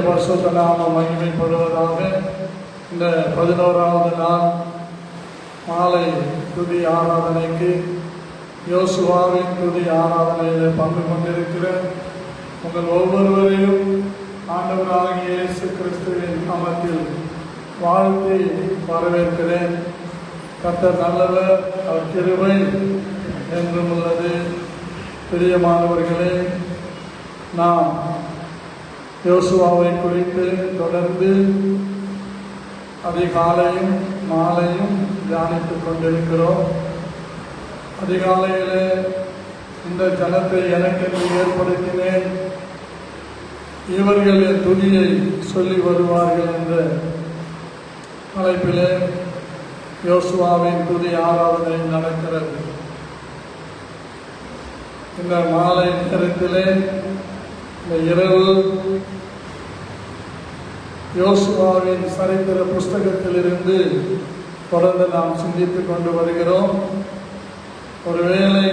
பரிசுத்த நாமம் மகிமைப்படுவதாக. இந்த 11வது நாள் மாலை துதி ஆராதனைக்கு யோசுவாவின் துதி ஆராதனையில் பங்கு கொண்டிருக்கிற உங்கள் ஒவ்வொருவரையும் ஆண்டவராகிய இயேசு கிறிஸ்துவின் நாமத்தில் வாழ்த்தி வரவேற்கிறேன். கர்த்தர் நல்லவர், அவர் கிருபை என்றும் உள்ளது. பிரியமானவர்களே, நாம் யோசுவாவை குறித்து தொடர்ந்து அதிகாலையும் மாலையும் தியானித்துக் கொண்டிருக்கிறோம். அதிகாலையில் இந்த ஜனத்தை எனக்கென்று ஏற்படுத்தினேன், இவர்கள் என் துதியை சொல்லி வருவார்கள் என்ற தலைப்பிலே யோசுவாவின் துதி ஆராதனை நடக்கிறது. இந்த மாலை நேரத்திலே, இந்த இரவு யோசுவாவின் சரித்திர புஸ்தகத்திலிருந்து தொடர்ந்து நாம் சிந்தித்துக் கொண்டு வருகிறோம். ஒருவேளை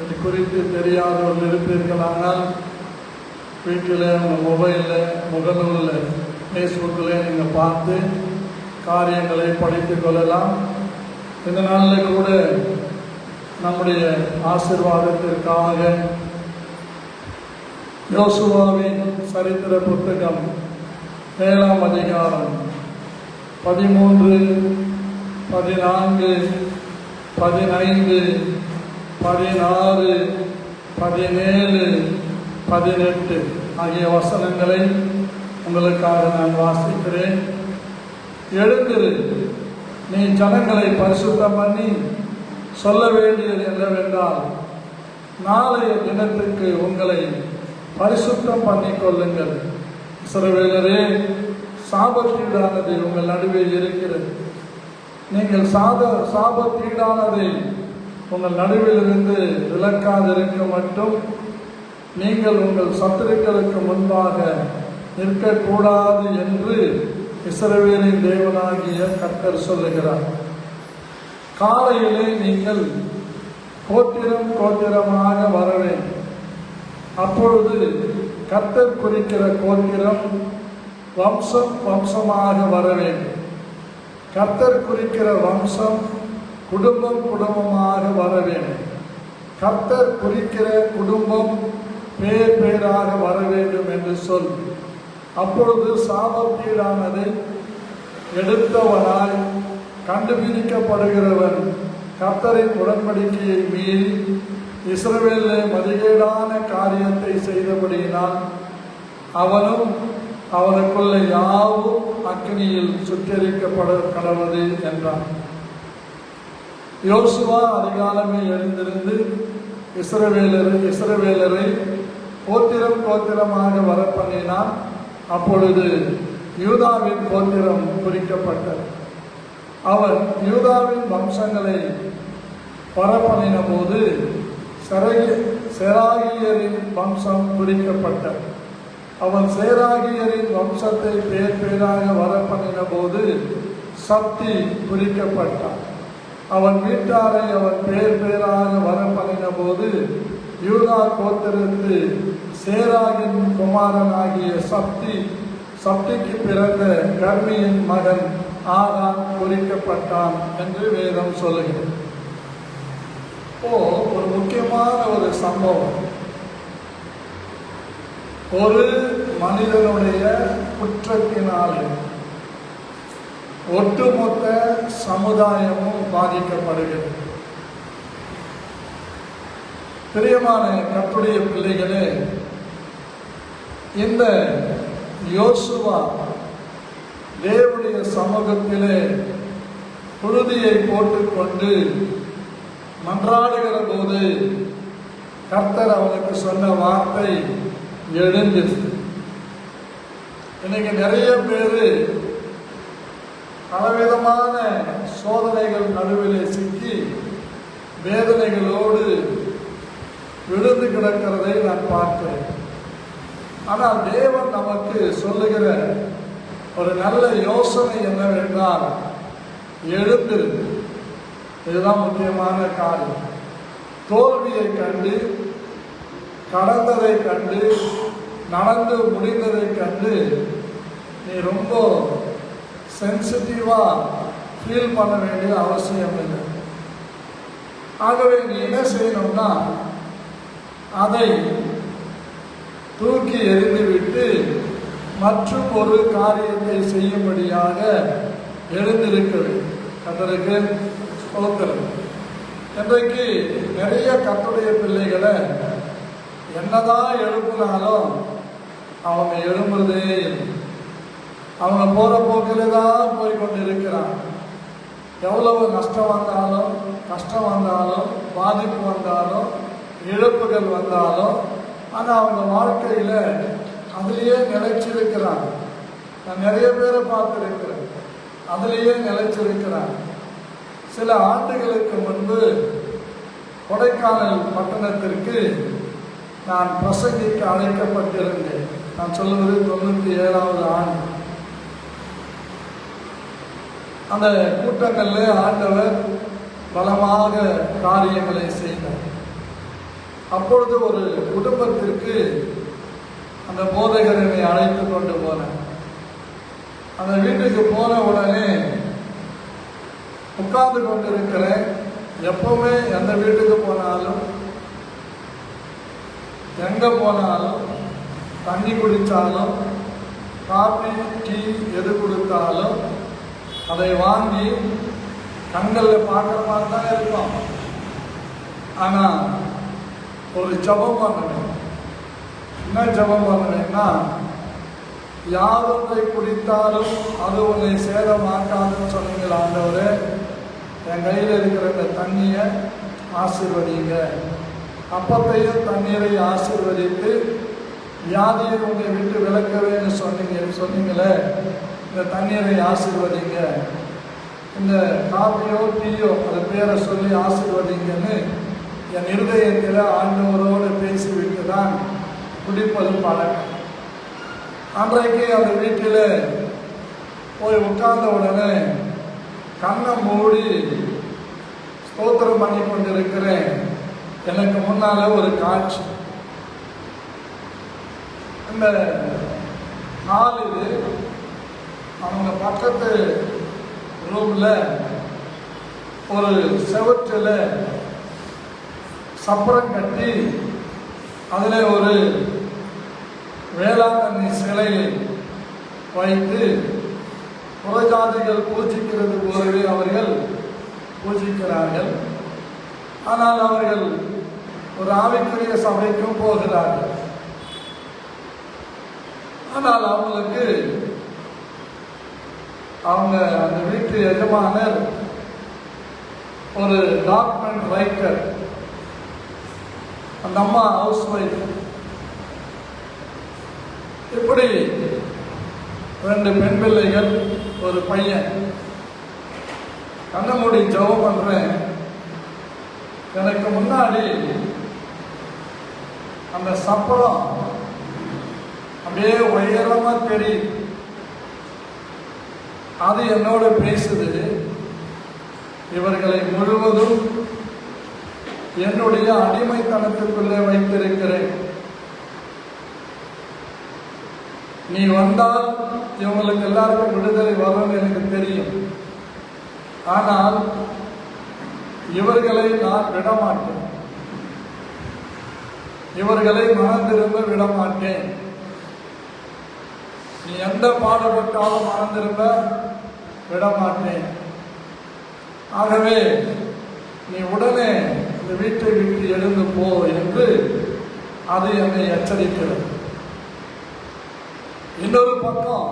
இது குறித்து தெரியாதவர்கள் இருப்பீர்களானால் வீட்டில் உங்கள் மொபைலில், முகநூலில், ஃபேஸ்புக்கில் நீங்கள் பார்த்து காரியங்களை படித்துக் கொள்ளலாம். இந்த நாளில் கூட நம்முடைய ஆசீர்வாதத்திற்காக யோசுவாவின் சரித்திர புத்தகம் 7ஆம் அதிகாரம் 13, 14, 15, 16, 17, 18 ஆகிய வசனங்களை உங்களுக்காக நான் வாசிக்கிறேன். எழுந்திரு, நீ ஜனங்களை பரிசுத்தம் பண்ணி சொல்ல வேண்டியது என்னவென்றால், நாளைய தினத்திற்கு உங்களை பரிசுத்தம் பண்ணிக் கொள்ளுங்கள். இஸ்ரவேலரே, சாபத்தீடானது உங்கள் நடுவே இருக்கிறது. நீங்கள் சாபத்தீடானதை உங்கள் நடுவிலிருந்து விலக்காதிருக்க மட்டும் நீங்கள் உங்கள் சத்துருக்களுக்கு முன்பாக நிற்கக்கூடாது என்று இஸ்ரவேலின் தேவனாகிய கர்த்தர் சொல்லுகிறார். காலையிலே நீங்கள் கோத்திரம் கோத்திரமாக வர வேண்டும். அப்பொழுது கர்த்தர் குறிக்கிற கோத்திரம் வம்சம் வம்சமாக வர வேண்டும். கர்த்தர் குறிக்கிற வம்சம் குடும்பம் குடும்பமாக வர வேண்டும். கர்த்தர் குறிக்கிற குடும்பம் பேர் பேராக வர வேண்டும் என்று சொல். அப்பொழுது சாபத்தீடானதை எடுத்தவனாய் கண்டுபிடிக்கப்படுகிறவன் கர்த்தரின் உடன்படிக்கையை மீறி இஸ்ரவேலிலே மதிகேடான காரியத்தை செய்தபடியினால் அவனும் அவனுக்குள்ள யாவும் அக்கினியில் சுட்டெரிக்கப்பட கடவுது என்றான். யோசுவா அதிகாலமே எழுந்திருந்து இஸ்ரவேலரை கோத்திரம் கோத்திரமாக வர பண்ணினான். அப்பொழுது யூதாவின் கோத்திரம் குறிக்கப்பட்டது. அவன் யூதாவின் வம்சங்களை பரப்பணின போது சேராகியரின் வம்சம் குறிக்கப்பட்டது. அவன் சேராகியரின் வம்சத்தை பேர் பேராக வரப்பண்ணின போது சப்தி குறிக்கப்பட்டான். அவன் வீட்டாரை அவன் பேர் பேராக வரப்பண்ணின போது யூதா கோத்திரத்து சேராகின் குமாரனாகிய சப்திக்கு பிறந்த கர்மியின் மகன் ஆகான் குறிக்கப்பட்டான் என்று வேதம் சொல்லுகிறது. ஒரு முக்கியமான ஒரு சம்பவம், ஒரு மனிதனுடைய குற்றத்தினாலே ஒட்டுமொத்த சமுதாயமும் பாதிக்கப்படுகிறது. பிரியமான கர்த்தருடைய பிள்ளைகளே, இந்த யோசுவா தேவனுடைய சமூகத்திலே புழுதியை போட்டுக்கொண்டு மன்றாடுகிற போது கர்த்தர் அவனுக்கு சொன்ன வார்த்தை எழுந்தது. இன்னைக்கு நிறைய பேர் பலவிதமான சோதனைகள் நடுவிலே சிக்கி வேதனைகளோடு விழுந்து கிடக்கிறதை நான் பார்க்கிறேன். ஆனால் தேவன் நமக்கு சொல்லுகிற ஒரு நல்ல யோசனை என்னவென்றால், எழுந்திரு. இதுதான் முக்கியமான காரியம். தோல்வியை கண்டு, கடந்ததை கண்டு, நடந்து முடிந்ததை கண்டு வந்து நீ ரொம்ப சென்சிட்டிவாக ஃபீல் பண்ண வேண்டிய அவசியம் இல்லை. ஆகவே நீ என்ன செய்யணும்னா அதை தூக்கி எறிந்துவிட்டு மற்றும் ஒரு காரியத்தை செய்யும்படியாக எழுந்திருக்க வேண்டும். கர்த்தருக்கு ஸ்தோத்திரம். இன்றைக்கு நிறைய கர்த்தருடைய பிள்ளைகளை என்னதான் எழுப்பினாலும் அவங்க எழும்புறதே இல்லை. அவங்க போகிற போக்கில் தான் போய் கொண்டு இருக்கிறாங்க. எவ்வளவு நஷ்டம் வந்தாலும், கஷ்டம் வந்தாலும், பாதிப்பு வந்தாலும், இழப்புகள் வந்தாலும், ஆனால் அவங்க வாழ்க்கையில் அதுலேயே நிலைச்சிருக்கிறாங்க. நான் நிறைய பேரை பார்த்துருக்கிறேன், அதுலேயே நிலைச்சிருக்கிறாங்க. சில ஆண்டுகளுக்கு முன்பு கொடைக்கானல் பட்டணத்திற்கு நான் பிரசங்கிக்க அழைக்கப்பட்டிருந்தேன். நான் சொல்லுவது 97வது ஆண்டு. அந்த கூட்டங்களில் ஆண்டவர் பலமாக காரியங்களை செய்தார். அப்பொழுது ஒரு குடும்பத்திற்கு அந்த போதகர் என்னை அழைத்து கொண்டு போனார். அந்த வீட்டுக்கு போன உடனே உட்கார்ந்து கொண்டிருக்கிறேன். எப்பவுமே எந்த வீட்டுக்கு போனாலும், எங்கே போனாலும், தண்ணி குடித்தாலும், காஃபி டீ எது கொடுத்தாலும் அதை வாங்கி கண்களில் பார்க்குற மாதிரி தான் இருக்கும். ஆனால் ஒரு ஜபம் பண்ணுவேன். என்ன ஜபம் பண்ணுவேன்னா, யாரை குடித்தாலும் அது உன்னை சேதமாக்காதுன்னு சொன்னீங்களா ஆண்டவரே, என் கையில் இருக்கிற இந்த தண்ணியை ஆசீர்வதிங்க, அப்பத்தையும் தண்ணீரை ஆசீர்வதித்து வியாதியை உன்னை விட்டு விளக்கவேன்னு சொன்னீங்களே, இந்த தண்ணீரை ஆசீர்வதிங்க, இந்த காஃபியோ டீயோ அது பேரை சொல்லி ஆசீர்வதிங்கன்னு என் இருதயத்தில் ஆண்டவரோடு பேசிவிட்டு தான் குடிப்பது பழக்கம். அன்றைக்கு அந்த வீட்டில் போய் உட்கார்ந்த உடனே கண்ணை மூடி ஸ்தோத்திரம் பண்ணி கொண்டிருக்கிறேன். எனக்கு முன்னால் ஒரு காட்சி. இந்த நாளில் அவங்க பக்கத்து ரூமில் ஒரு செவற்றில் சப்பரம் கட்டி அதில் ஒரு வேளாங்கண்ணி சிலையை வைத்து புறஜாதிகள் பூஜிக்கிறது போலவே அவர்கள் பூஜிக்கிறார்கள். ஆனால் அவர்கள் ஒரு ஆவிக்குரிய சபைக்கும் போகிறார்கள். ஆனால் அவங்களுக்கு அவங்க அந்த வீட்டு எஜமானர் ஒரு டாக்குமெண்ட் ரைட்டர், அந்த அம்மா ஹவுஸ் ஒய்ஃப். இப்படி 2 பெண் பிள்ளைகள், ஒரு பையன். கண்ண மூடி ஜெபம் பண்றேன். எனக்கு முன்னாடி அந்த சப்பரம் அப்படியே உயரமா தெரியும். அது என்னோட பேசுது. இவர்களை முழுவதும் என்னுடைய அடிமைத்தனத்துக்குள்ளே வைத்திருக்கிறேன். நீ வந்தால் இவங்களுக்கு எல்லாருக்கும் விடுதலை வரும்னு எனக்கு தெரியும். ஆனால் இவர்களை நான் விடமாட்டேன். இவர்களை மனம் திரும்ப விடமாட்டேன். நீ எந்த பாடுபட்டாலும் மனம் திரும்ப விடமாட்டேன். ஆகவே நீ உடனே இந்த வீட்டை விட்டு எழுந்து போ என்று அது என்னை எச்சரிக்கிறது. இன்னொரு பக்கம்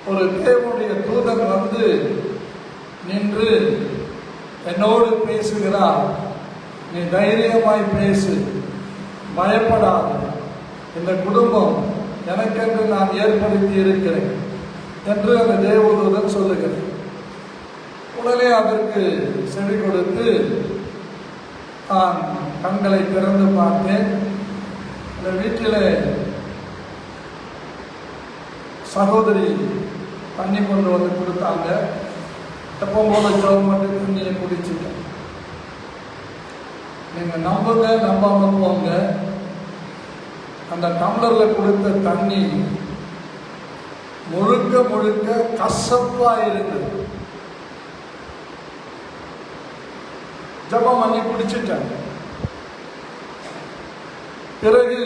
ஒரு தேவனுடைய தூதன் வந்து நின்று என்னோடு பேசுகிறார். நீ தைரியமாய் பேசு, பயப்படாத, இந்த குடும்பம் எனக்கென்று நான் ஏற்படுத்தி இருக்கிறேன் என்று அந்த தேவதூதன் சொல்லுகிறேன். உடனே அதற்கு செவி கொடுத்து நான் கண்களை திறந்து பார்த்தேன். இந்த வீட்டில் சகோதரி தண்ணி கொண்டு வந்து கொடுத்தாங்க. எப்போ போல ஜெபம் மட்டும் தண்ணியை குடிச்சுட்டேன். நீங்கள் நம்புங்க, நம்பாம போங்க. அந்த டம்ளரில் கொடுத்த தண்ணி முழுக்க முழுக்க கசப்பா இருந்தது. ஜபம் பண்ணி குடிச்சிட்டேன். பிறகு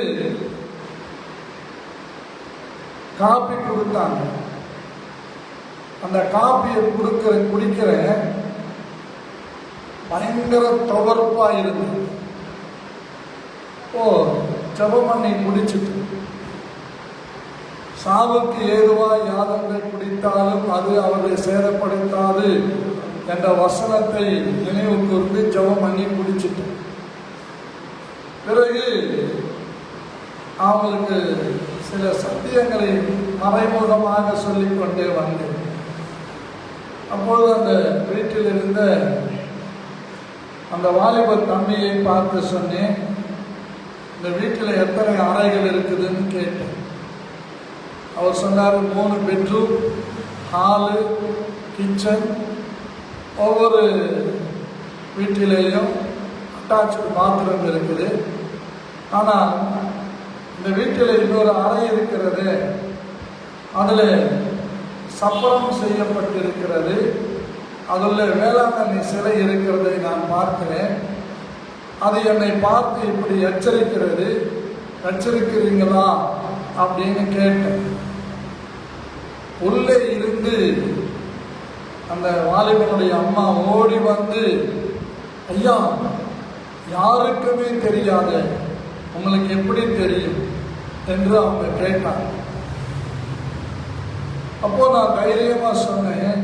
காப்பி கொடுத்தாங்க. அந்த காப்பியை குடிக்கிற பயங்கர துவர்ப்பா இருந்தது. ஜபம் பண்ணி குடிச்சிட்டு சாவுக்கு ஏதுவாய் யாதொன்றை குடித்தாலும் அது அவரை சேதப்படுத்தாது என்ற வசனத்தை நினைவு கூர்ந்து ஜபம் பண்ணி குடிச்சிட்டு பிறகு அவங்களுக்கு சில சத்தியங்களை மறைமுகமாக சொல்லிக்கொண்டே வந்தேன். அப்பொழுது அந்த வீட்டில் இருந்த அந்த வாலிப தம்பியை பார்த்து சொன்னேன், இந்த வீட்டில் எத்தனை அறைகள் இருக்குதுன்னு கேட்டேன். அவர் சொன்னார், 3 பெட்ரூம், ஹாலு, கிச்சன், ஒவ்வொரு வீட்டிலேயும் அட்டாச்சு பாத்ரூம் இருக்குது. ஆனால் இந்த வீட்டில் இன்னொரு அறை இருக்கிறது, அதில் சப்பரம் செய்யப்பட்டிருக்கிறது, அதில் வேளாங்கண்ணி சிலை இருக்கிறதை நான் பார்க்கிறேன். அது என்னை பார்த்து இப்படி எச்சரிக்கிறது, எச்சரிக்கிறீங்களா அப்படின்னு கேட்டேன். உள்ளே இருந்து அந்த வாலிபனுடைய அம்மா ஓடி வந்து, ஐயா யாருக்குமே தெரியாத உங்களுக்கு எப்படி தெரியும் என்று அவங்க கேட்டாங்க. அப்போ நான் தைரியமா சொன்னேன்,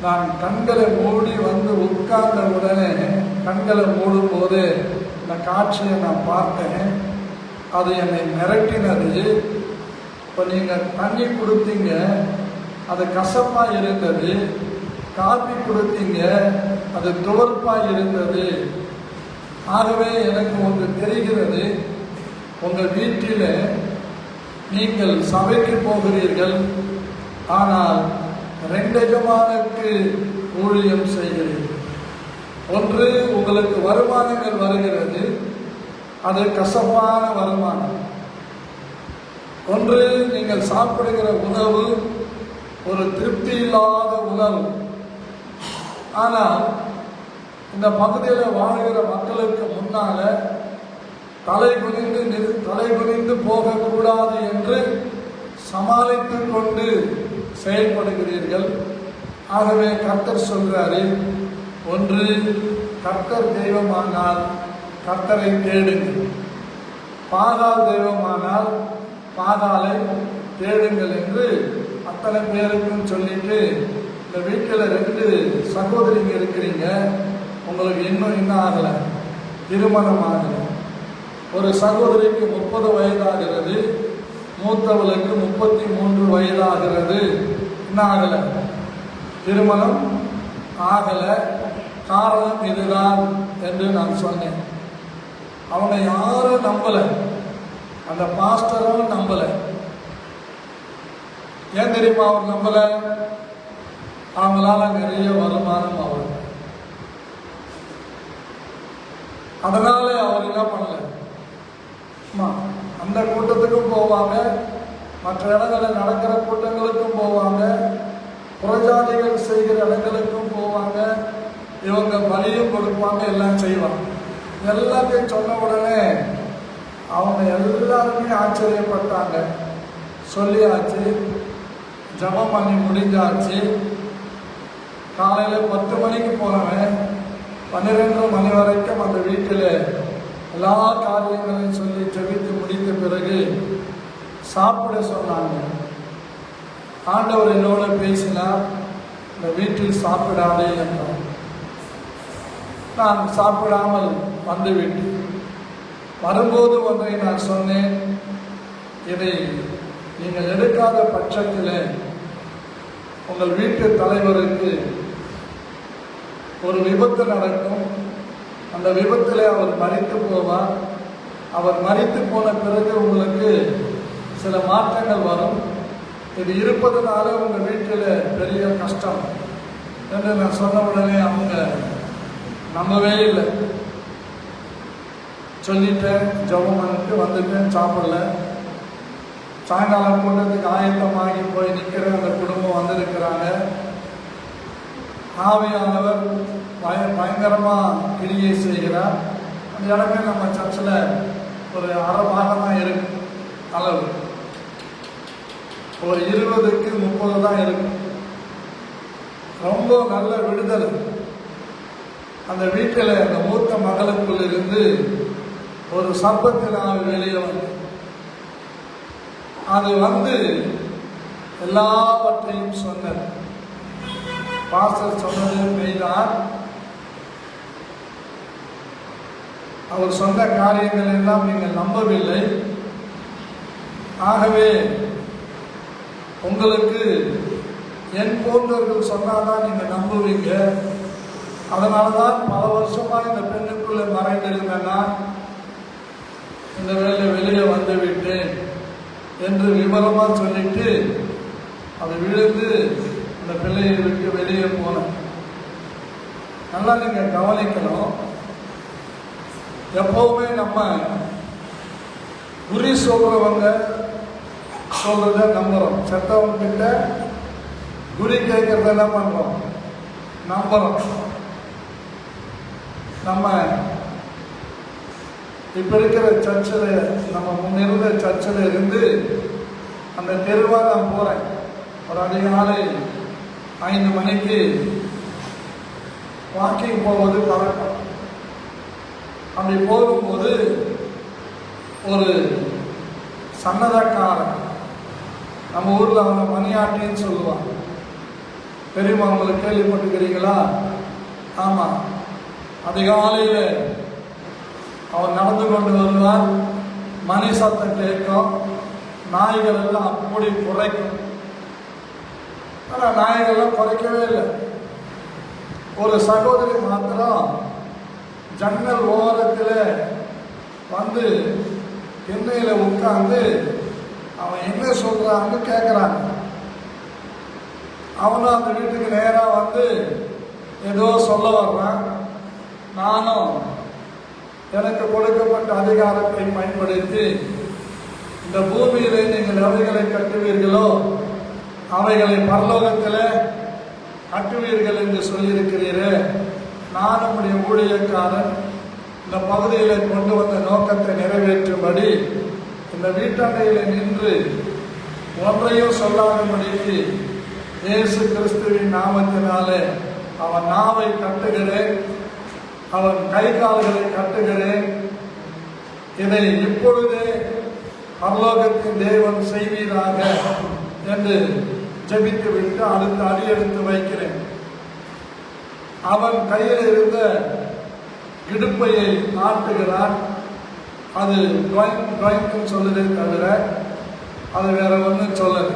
நான் கண்களை மூடி வந்து உட்கார்ந்த உடனே கண்களை மூடும் போது இந்த காட்சியை நான் பார்த்தேன். அது என்னை மிரட்டினது. இப்போ நீங்கள் தண்ணி கொடுத்தீங்க, அது கசப்பா இருந்தது. காப்பி கொடுத்தீங்க, அது துவர்ப்பா இருந்தது. ஆகவே எனக்கு ஒன்று தெரிகிறது, உங்கள் வீட்டில் நீங்கள் சபைக்கு போகிறீர்கள், ஆனால் 2 எஜமானுக்கு ஊழியம் செய்கிறீர்கள். ஒன்று, உங்களுக்கு வருமானங்கள் வருகிறது, அது கசப்பான வருமானம். ஒன்று, நீங்கள் சாப்பிடுகிற உணவு ஒரு திருப்தி இல்லாத உணவு. ஆனால் இந்த பகுதியில் வாழ்கிற மக்களுக்கு முன்னால தலை குனிந்து போகக்கூடாது என்று சமாளித்து கொண்டு செயல்படுகிறீர்கள். ஆகவே கர்த்தர் சொல்றாரு, ஒன்று, கர்த்தர் தெய்வமானால் கர்த்தரை தேடுங்கள், பாகால் தெய்வமானால் பாகாலை தேடுங்கள் என்று அத்தனை பேருக்கும் சொல்லிட்டு, இந்த வீட்டில் 2 சகோதரிங்க இருக்கிறீங்க, உங்களுக்கு இன்னும் என்ன ஆகலை, திருமணம் ஆகலை. ஒரு சகோதரிக்கு 30 வயதாகிறது, மூத்தவளுக்கு 33 வயதாகிறது. என்ன ஆகலை, திருமணம் ஆகலை. காரணம் இதுதான் என்று நான் சொன்னேன். அவங்க யாரும் நம்பலை, அந்த பாஸ்டரும் நம்பலை. ஏன் தெரியுமா அவர் நம்பலை? அவங்களால நிறைய வருமானம் ஆகும். அதனால அவர் என்ன பண்ணல, அந்த கூட்டத்துக்கும் போவாங்க, மற்ற இடங்களில் நடக்கிற கூட்டங்களுக்கும் போவாங்க, புறஜாதிகள் செய்கிற இடங்களுக்கும் போவாங்க, இவங்க பலியும் கொடுப்பாங்க, எல்லாம் செய்வாங்க. எல்லாத்தையும் சொன்ன உடனே அவங்க எல்லாருமே ஆச்சரியப்பட்டாங்க. சொல்லியாச்சு, ஜபம் பண்ணி முடிஞ்சாச்சு. காலையில் 10 மணிக்கு போனவன் 12 மணி வரைக்கும் அந்த வீட்டில் எல்லா காரியங்களையும் சொல்லி ஜெபித்து முடித்த பிறகு சாப்பிட சொன்னாங்க. ஆண்டவர் என்னோட பேசினார், இந்த வீட்டில் சாப்பிடாதே என்றார். நான் சாப்பிடாமல் வந்துவிட்டேன். வரும்போது ஒன்றை நான் சொன்னேன், இதை நீங்கள் எடுக்காத பட்சத்தில் உங்கள் வீட்டு தலைவருக்கு ஒரு விபத்து நடக்கும். அந்த விபத்தில் அவர் மரித்து போவார். அவர் மரித்து போன பிறகு உங்களுக்கு சில மாற்றங்கள் வரும். இது இருப்பதனால உங்கள் வீட்டில் பெரிய கஷ்டம் என்று நான் சொன்ன உடனே அவங்க நம்பவே இல்லை. சொல்லிட்டேன், ஜெபம் பண்ணிட்டு வந்துட்டேன், சாப்பிடல. சாயங்காலம் கூட்டத்துக்கு ஆயத்தமாகி போய் நிற்கிற அந்த குடும்பம் வந்திருக்கிறாங்க. ஆவியானவர் பயங்கரமாக கிரியை செய்கிறார். அந்த இடமே நம்ம சர்ச்சில் ஒரு அரை பாகமாக இருக்கு, அளவு ஒரு 20க்கு 30 தான் இருக்கு. ரொம்ப நல்ல விடுதலை. அந்த வீட்டில் அந்த மூத்த மகளுக்குள் இருந்து ஒரு சர்ப்பத்தில் வெளியே வந்து அது வந்து எல்லாவற்றையும் சொன்னது. பாஸ்டர் சொன்னது மெய்தான். அவர் சொன்ன காரியங்கள் எல்லாம் நீங்கள் நம்பவில்லை. ஆகவே உங்களுக்கு என் போன்றவர்கள் சொன்னாதான் நீங்கள் நம்புவீங்க. அதனால தான் பல வருஷமாக இந்த பெண்ணுக்குள்ளே மறைந்திருந்தேன்னா இந்த வேலை வெளியே வந்து விட்டேன் என்று விவரமாக சொல்லிட்டு அதை விழுந்து அந்த பிள்ளையை விட்டு வெளியே போனேன். நல்லா நீங்கள் கவனிக்கணும். எப்பவுமே நம்ம குறி சொல்றவங்க சொல்றத நம்புறோம். செத்தவங்க கிட்ட குறி கேட்கறத என்ன பண்றோம்? நம்புறோம். நம்ம இப்ப இருக்கிற சர்ச்சில், நம்ம முன்னிருந்த சர்ச்சில் இருந்து அந்த தெருவாக நான் போறேன். ஒரு அதிகாலை 5 மணிக்கு வாக்கிங் போவது பழக்கம். அப்படி போகும்போது ஒரு சன்னதக்காரன், நம்ம ஊரில் அவங்க மணியாட்டின்னு சொல்லுவாங்க, தெரியுமா உங்களுக்கு? கேள்விப்பட்டுக்கிறீங்களா? ஆமாம். அதிகாலையில் அவர் நடந்து கொண்டு வருவார். மணி சத்தம் கேட்கும். நாய்கள் எல்லாம் அப்படி குறைக்கும். ஆனால் நாய்கள்லாம் குறைக்கவே இல்லை. ஒரு சகோதரி மாத்திரம் ஜன்னல் ஓரத்தில் வந்து திண்ணையில் உட்கார்ந்து அவன் என்ன சொல்றான்னு கேட்குறாங்க. அவனும் அந்த வீட்டுக்கு நேராக வந்து ஏதோ சொல்ல வர்றான். நானும் எனக்கு கொடுக்கப்பட்ட அதிகாரத்தை பயன்படுத்தி இந்த பூமியிலே நீங்கள் எவைகளை கட்டுவீர்களோ அவைகளை பரலோகத்தில் கட்டுவீர்கள் என்று சொல்லியிருக்கிறீரே. நான் உடைய ஊழியக்காரன் இந்த பகுதியில் கொண்டு வந்த நோக்கத்தை நிறைவேற்றும்படி இந்த வீட்டண்டையில் நின்று ஒன்றையும் சொல்லாதபடிக்கு இயேசு கிறிஸ்துவின் நாமத்தினாலே அவன் நாவை கட்டுகிறேன், அவன் கை கால்களை கட்டுகிறேன். இதை இப்பொழுதே பரலோகத்தின் தேவன் செய்வீராக என்று ஜெபித்து விட்டு அடுத்த அடி எடுத்து வைக்கிறேன். அவன் கையில் இருந்த இடுப்பையை நாட்டுகிறான். அது ட்ராயிங் சொல்லுதே தவிர அது வேற ஒன்றும் சொல்லது.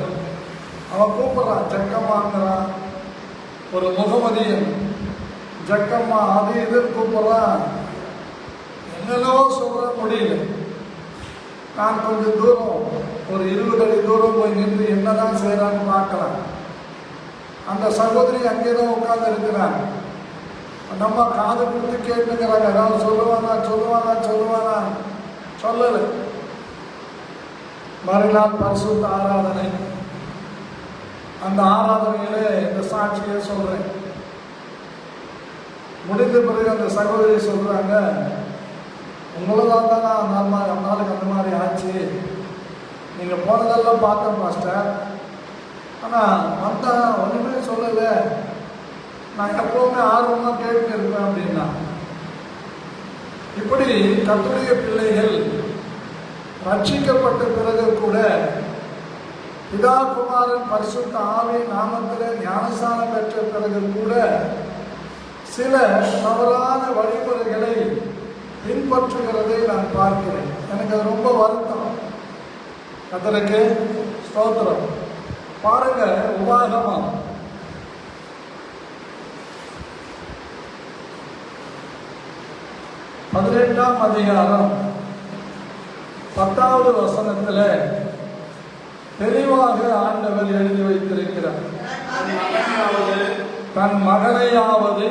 அவன் கூப்பிட்றான், ஜக்கம்மாங்கிறான். ஒரு முகமதியன் ஜக்கம்மா அது இது கூப்பிட்றான். என்னென்னவோ சொல்ற முடியல. நான் கொஞ்சம் தூரம், ஒரு 20 அடி தூரம் போய் நின்று என்னதான் செய்யறான்னு பார்க்கலாம். அந்த சகோதரி அங்கேதான் உட்கார்ந்து இருக்கிறான். நம்ம காது கொடுத்து கேட்டுக்கிறாங்க. ஏதாவது சொல்லுவானா சொல்லலை. மறுநாள் பரிசுத்த ஆராதனை. அந்த ஆராதனையில இந்த சாட்சியை சொல்றேன். முடிந்த பிறகு அந்த சகோதரி சொல்றாங்க, உங்களதான் தானே நாளுக்கு அந்த மாதிரி ஆச்சு. நீங்க போனதெல்லாம் பார்த்தேன் மாஸ்டர், ஆனா வந்தா ஒண்ணுமே சொல்லல. நான் எப்பவுமே ஆர்வமா கேட்டு இருப்பேன் அப்படின்னா. இப்படி கர்த்தருடைய பிள்ளைகள் ரட்சிக்கப்பட்ட பிறகு கூட பிதா குமாரன் பரிசுத்த ஆவி நாமத்தில் ஞானஸ்நானம் பெற்ற பிறகு கூட சில தவறான வழிமுறைகளை பின்பற்றுகிறதை நான் பார்க்கிறேன். எனக்கு அது ரொம்ப வருத்தம். கர்த்தருக்கு ஸ்தோத்திரம். பாருங்க, உபாகமம் 18ஆம் அதிகாரம் 10வது வசனத்தில் தெளிவாக ஆண்டவர் எழுதி வைத்திருக்கிறார். தன் மகளையாவது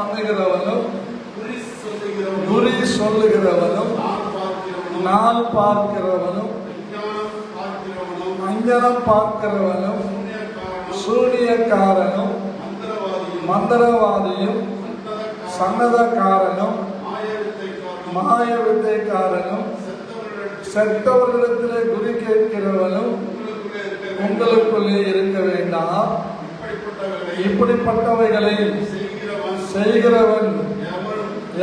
பண்ணுகிறவனும் குறி சொல்லுகிறவனும் நாள் பார்க்கிறவனும் அஞ்சனம் பார்க்கிறவனும் சூனியக்காரனும் மந்திரவாதியும் சன்னதக்காரனும் மாய வித்தைக்காரனும் செத்தவர்களிடத்திலே குறி கேட்கிறவனும் உங்களுக்குள்ளே இருக்க வேண்டாம். இப்படிப்பட்டவைகளை செய்கிறவன்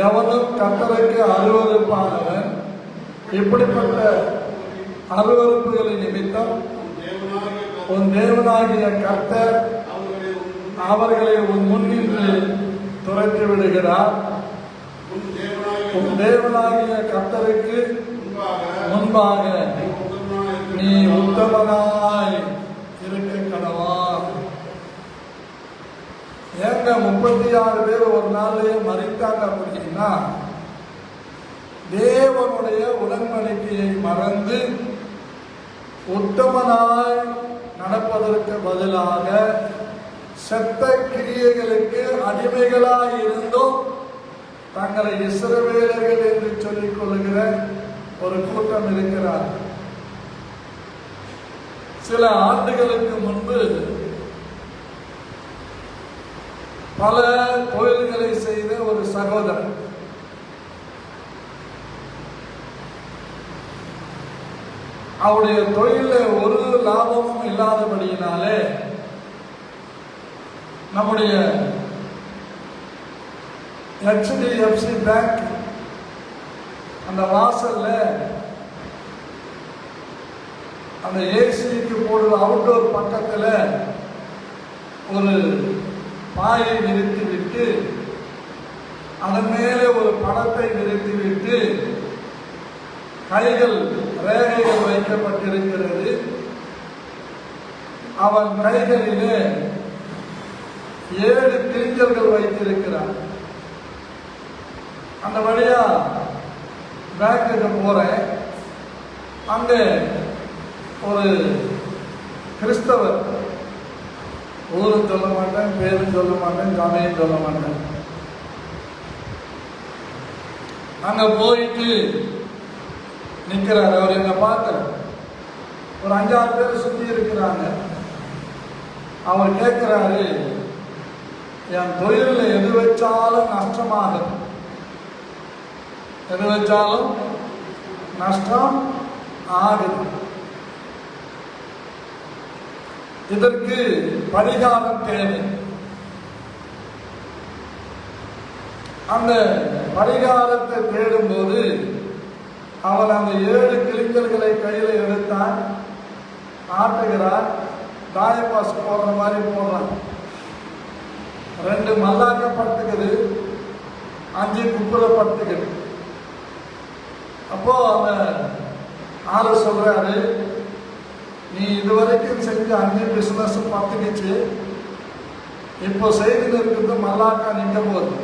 எவனும் கர்த்தருக்கு அருவருப்பானவன். இப்படிப்பட்ட அருவருப்புகளின் நிமித்தம் உன் தேவனாகிய கர்த்தர் அவர்களை உன் முன்னின்று துரத்தி விடுகிறார். உன் தேவனாகிய கர்த்தருக்கு முன்பாக நீ உத்தமனாய் இருக்க கடவா. ஏங்க 36 பேர் ஒரு நாள்லயே மறித்தாங்க அப்படின்னா, தேவனுடைய உடன்படிக்கையை மறந்து உத்தமனாய் நடப்பதற்கு பதிலாக செத்த கிரியைகளுக்கு அடிமைகளாய் இருந்தும் தங்களை இஸ்ரவேலர்கள் என்று சொல்லிக் கொள்கிற ஒரு கூட்டம் இருக்கிறார். சில ஆண்டுகளுக்கு முன்பு பல கோயில்களை செய்த ஒரு சகோதரன் அவருடைய தொழில ஒரு லாபமும் இல்லாதபடியினாலே நம்முடைய HDFC பேங்க் அந்த வாசல்ல அந்த ஏசிக்கு போடுற அவுட்டோர் பக்கத்துல ஒரு பாயை நிறுத்திவிட்டு அதன் மேலே ஒரு படத்தை நிறுத்திவிட்டு கைகள் ரேகைகள் வைக்கப்பட்டிருக்கிறது. அவன் கைகளிலே 7 கிழிஞ்சல்கள் வைத்திருக்கிறான். அந்த வழியா பேங்க்குக்கு போறேன். அங்க ஒரு கிறிஸ்தவர், ஊரும் சொல்ல மாட்டேன், பேரும் சொல்ல மாட்டேன், ஜாமையும் சொல்ல மாட்டேன், அங்க போயிட்டு நிக்கிறாரு. அவர் என்ன பார்க்க ஒரு 5-6 பேர் சுத்தி இருக்கிறாங்க. அவர் கேட்கிறாரு, என் தொழில எது வச்சாலும் நஷ்டமாகும், எது வச்சாலும் நஷ்டம் ஆகுது, இதற்கு பரிகாரம் தேவை. அந்த பரிகாரத்தை தேடும்போது அவன் அந்த 7 கிழிஞ்சல்களை கையில் எடுத்தான், ஆட்டுகிறார், தாயப்பாஸ் போடுற மாதிரி போடுறான். 2 மல்லாக்க படுத்துக்குது, 5 குப்புற படுத்துக்குது. அப்போ அந்த ஆளு சொல்றாரு, நீ இதுவரைக்கும் செஞ்ச 5 பிசினஸ் பத்துக்குச்சு, இப்போ செய்து இருக்கிறது மல்லாக்கா நிற்க போகுது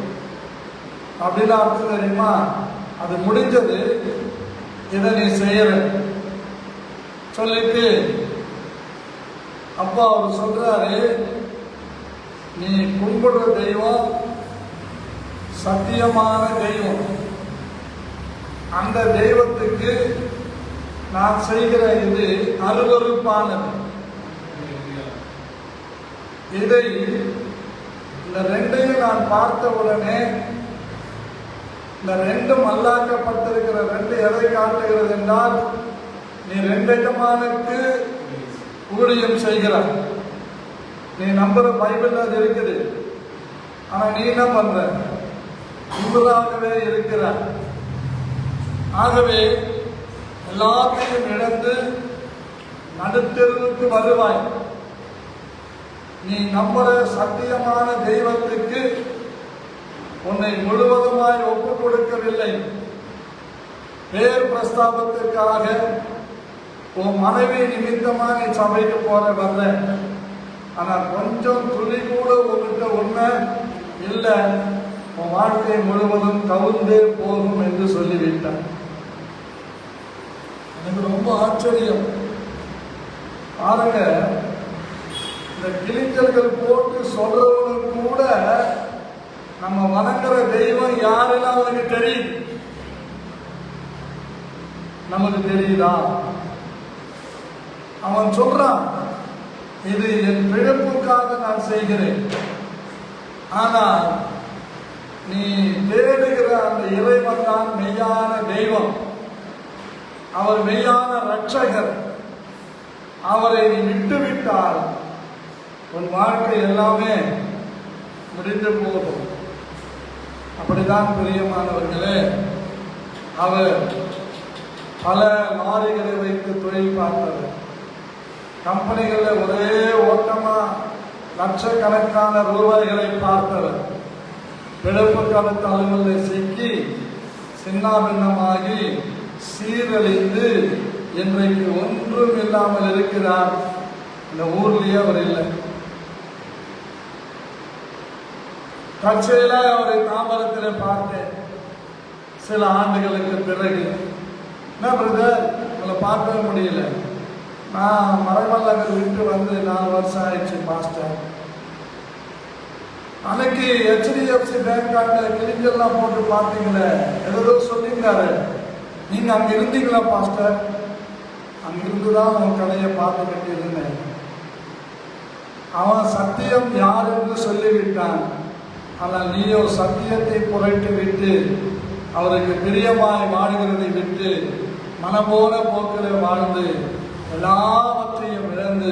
அப்படின்னு அர்த்தம் தெரியுமா? அது முடிஞ்சது, இதை நீ செய்யற சொல்லிட்டு அப்போ அவர் சொல்றாரு, நீ கும்பிடுற தெய்வம் சத்தியமான தெய்வம், அந்த தெய்வத்துக்கு நான் செய்கிற இது அருவருப்பானது. இதை இந்த 2ஐயும் நான் பார்த்த உடனே இந்த 2 மல்லாக்கப்பட்டிருக்கிற 2 எதை காட்டுகிறது என்றால், நீ 2 எஜமானுக்கு ஊழியம் செய்கிறாய். நீ நம்புற பைபிள் அது இருக்குது, ஆனா நீ என்ன பண்ற? இவராகவே இருக்கிறார். ஆகவே எல்லாத்தையும் இழந்து நடுத்தெருவுக்கு வருவாய். நீ நம்புற சத்தியமான தெய்வத்துக்கு உன்னை முழுவதுமாய் ஒப்புக் கொடுக்கவில்லை. பேர் பிரஸ்தாபத்துக்காக உன் மனைவி நிமித்தமா நீ சபைக்கு போற வரல, ஆனா கொஞ்சம் துளி கூட உங்ககிட்ட உண்மை இல்லை, உன் வாழ்க்கை முழுவதும் கவுந்தே போகும் என்று சொல்லிவிட்டான். எனக்கு ரொம்ப ஆச்சரியம். பாருங்க, இந்த கிழிஞ்சல்கள் போட்டு சொல்றவனுக்கு கூட நம்ம வணங்குற தெய்வம் யாருன்னு அவனுக்கு தெரியுது. நமக்கு தெரியுதா? அவன் சொல்றான், இது என் பிழைப்புக்காக நான் செய்கிறேன். ஆனால் நீ தேடுகிற அந்த இறைவன் தான் மெய்யான தெய்வம். அவர் மெய்யான ரட்சகர். அவரை நீ விட்டுவிட்டால் உன் வாழ்க்கை எல்லாமே முடிந்து போகும். அப்படிதான் பிரியமானவர்களே, அவர் பல லாரிகளை வைத்து தொழில் பார்த்தவர். கம்பெனிகளில் ஒரே ஓட்டமா லட்சக்கணக்கான ரூபாய்களை பார்த்தவர். பிழைப்பு காலத்து அலுவலில் சிக்கி சின்னாபின்னமாகி சீரழிந்து இன்றைக்கு ஒன்றும் இல்லாமல் இருக்கிறார். இந்த ஊர்லயே அவர் இல்லை. தற்செயல அவரை தாம்பரத்தில் பார்த்தேன் சில ஆண்டுகளுக்கு பிறகு. என்ன பிரதர், உங்களை பார்க்கவே முடியல. நான் மறைமல்லகர் விட்டு வந்து 4 வருஷம் ஆயிடுச்சு பாஸ்டர். அன்னைக்கு HDFC பேங்காண்ட கிழிஞ்செல்லாம் போட்டு பார்த்தீங்களே, ஏதோ சொல்லியிருந்தாரு. நீங்க அங்க இருந்தீங்களா பாஸ்டர்? அங்கிருந்துதான் உன் கடையை பார்த்துக்கிட்டு இருந்தேன். அவன் சத்தியம் யார் என்று சொல்லிவிட்டான். ஆனால் நீயோ சத்தியத்தை புரட்டி விட்டு அவருக்கு பிரியமாய் வாழ்கிறதை விட்டு மனபோல போக்கில் வாழ்ந்து எல்லாவற்றையும் இழந்து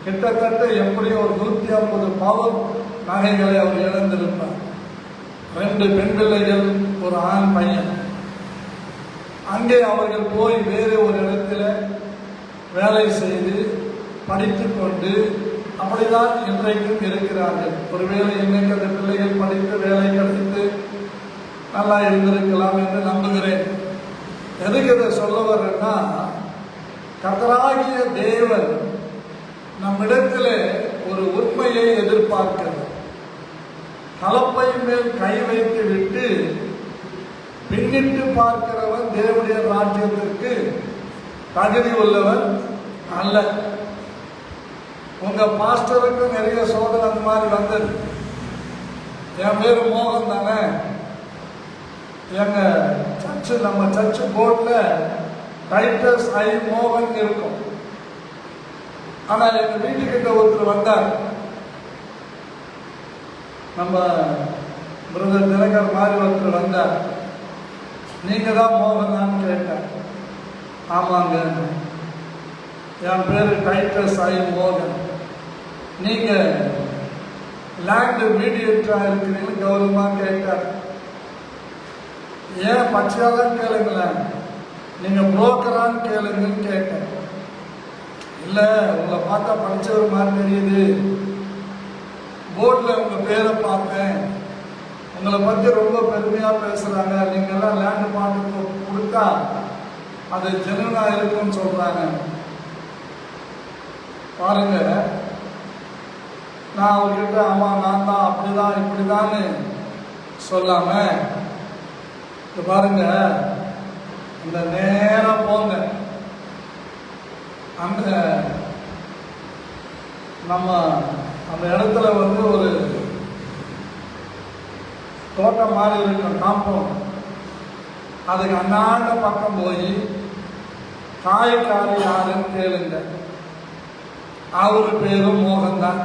கிட்டத்தட்ட எப்படியோ ஒரு 150 பவுன் நகைகளை அவர் இழந்திருப்பார். 2 பெண் பிள்ளைகள், ஒரு ஆண் பையன். அங்கே அவர்கள் போய் வேறு ஒரு இடத்துல வேலை செய்து படித்து கொண்டு அப்படிதான் இன்றைக்கும் இருக்கிறார்கள். ஒருவேளை இன்னைக்கு அந்த பிள்ளைகள் படித்து வேலை கிடைத்து நல்லா இருந்திருக்கலாம் என்று நம்புகிறேன். எதுக்கு இதை சொல்ல வர்றேன்னா, கர்த்தராகிய தேவன் நம்மிடத்திலே ஒரு உண்மையை எதிர்பார்க்கிறார். கலப்பை மேல் கை வைத்து விட்டு பின்னிட்டு பார்க்கிறவன் தேவனுடைய ராஜ்யத்திற்கு தகுதி உள்ளவன் அல்ல. உங்க பாஸ்டருக்கு நிறைய சோதனை அந்த மாதிரி வந்தது. என் பேரு மோகன் தானே. எங்க சர்ச்சு, நம்ம சர்ச்சு போர்ட்ல டைட்டஸ் ஐ மோகன் இருக்கும். ஆனா எங்க வீட்டுக்கிட்ட ஒருத்தர் வந்தார். நம்ம பிரதர் தினகர் மாதிரி ஒருத்தர் வந்தார். நீங்க தான் மோகனான்னு கேட்டார். ஆமாங்க, என் பேரு டைட்டஸ் ஐ மோகன். நீங்க லேண்ட் மீடியேட்டரா இருக்கிறீங்கன்னு கௌரவமா கேட்டார். ஏன் பச்சையாதான் கேளுங்களேன், நீங்க புரோக்கரான்னு கேளுங்கன்னு கேட்டேன். இல்ல, உங்களை பார்த்தா படிச்சவர் மாதிரி தெரியுது, போர்ட்ல உங்க பேரை பார்த்தேன், உங்களை பத்தி ரொம்ப பெருமையா பேசுறாங்க, நீங்க எல்லாம் லேண்ட் பார்த்து கொடுத்தா அது ஜெனுவனா இருக்குன்னு சொல்றாங்க. பாருங்க, நான் அவர்கிட்ட ஆமா நான் தான் அப்படிதான் இப்படிதான்னு சொல்லாம, பாருங்க இந்த நேரம் போங்க, அந்த நம்ம அந்த இடத்துல வந்து ஒரு தோட்டம் மாதிரி இருக்கும், காம்பவுண்ட். அதுக்கு அண்ணாண்ட பக்கம் போய் காய்காரி யாருன்னு கேளுங்க. அவரு பேரும் மோகன் தான்.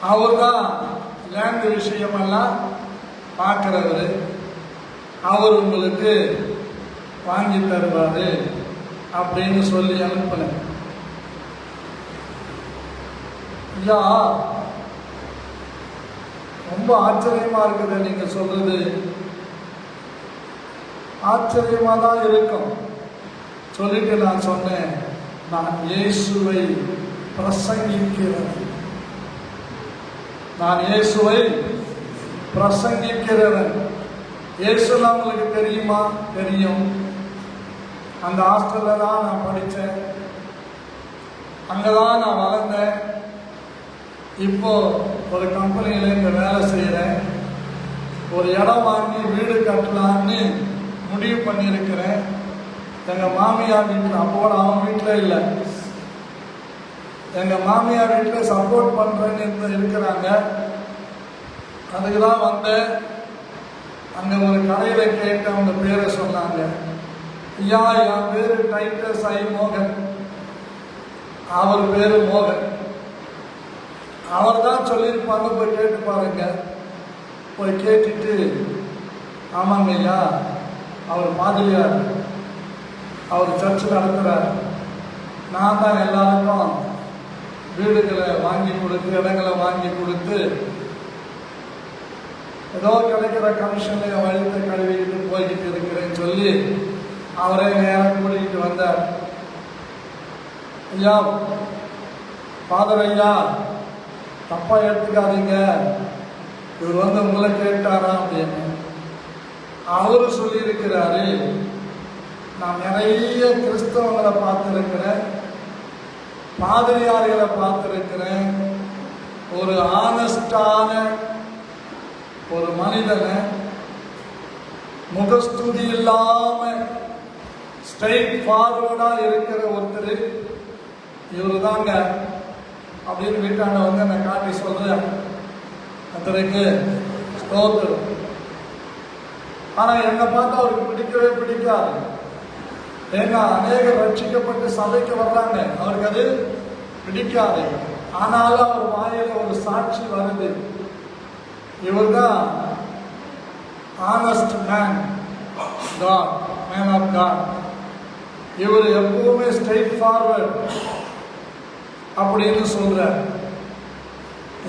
அவர் தான் லேண்ட் விஷயமெல்லாம் பார்க்கிறவர். அவர் உங்களுக்கு வாங்கி தருவாரு அப்படின்னு சொல்லி அனுப்பின. ஐயா, ரொம்ப ஆச்சரியமா இருக்குது நீங்க சொல்றது. ஆச்சரியமா தான் இருக்கும். சொல்லிட்டு நான் சொன்னேன், நான் இயேசுவை பிரசங்கிக்கிறேன். நான் இயேசுவை பிரசங்கிக்கிறவன். இயேசுனா உங்களுக்கு தெரியுமா? தெரியும். அந்த ஹாஸ்டல்ல தான் நான் படித்தேன், அங்கதான் நான் வளர்ந்தேன். இப்போ ஒரு கம்பெனியில இங்க வேலை செய்யறேன். ஒரு இடம் வாங்கி வீடு கட்டலான்னு முடிவு பண்ணியிருக்கிறேன். எங்க மாமியார் வீட்டில், அப்போட அவன் வீட்டில் இல்லை, எங்க மாமியார் வீட்டில் சப்போர்ட் பண்றேன்னு இருக்கிறாங்க. அதுக்கு தான் வந்தேன். அங்கே ஒரு கடையில் கேட்டு அவங்க பேரை சொன்னாங்க. ஐயா, என் பேர் டைட்டஸ் ஐ மோகன், அவர் பேர் மோகன். அவர் தான் சொல்லியிருப்பாங்க, போய் கேட்டு பாருங்க. போய் கேட்டுட்டு, ஆமாங்க ஐயா, அவர் மாதிரியார், அவர் சர்ச்சு நடத்துகிறார், நான் தான் எல்லாருக்கும் வீடுகளை வாங்கி கொடுத்து இடங்களை வாங்கி கொடுத்து ஏதோ கிடைக்கிற கமிஷன்ல வழித்தை கழுவிக்கிட்டு போய்கிட்டு இருக்கிறேன்னு சொல்லி அவரே நேரம் கூட்டிகிட்டு வந்தார். ஐயா, ஃபாதர் ஐயா, தப்பா எடுத்துக்காதீங்க, இவர் வந்து உங்களை கேட்டாரா அப்படின்னு. அவரு சொல்லியிருக்கிறாரு, நான் நிறைய கிறிஸ்தவங்களை பார்த்துருக்கிறேன், பாதிரியார்களை பார்த்துருக்கிறேன், ஒரு ஆனஸ்டான ஒரு மனிதனை முகஸ்துதி இல்லாம ஸ்ட்ரைட் ஃபார்வர்டா இருக்கிற ஒருத்தர் இவரு தாங்க அப்படின்னு வீட்டாண்ட வந்து என்னை காட்டி சொல்றேன். அத்தனைக்கு ஸ்தோத்திரம். ஆனா என்னை பார்த்து அவருக்கு பிடிக்கவே பிடிக்காது. ஏன்னா அநேகர் ரட்சிக்கப்பட்டு சபைக்கு வர்றாங்க, அவருக்கு அது பிடிக்காது. ஆனாலும் அவர் வாயில ஒரு சாட்சி வருது, இவர் தான் ஆனஸ்ட் மேன் ஆஃப் காட். இவர் எப்பவுமே ஸ்ட்ரெயிட் ஃபார்வர்ட் அப்படின்னு சொல்றார்.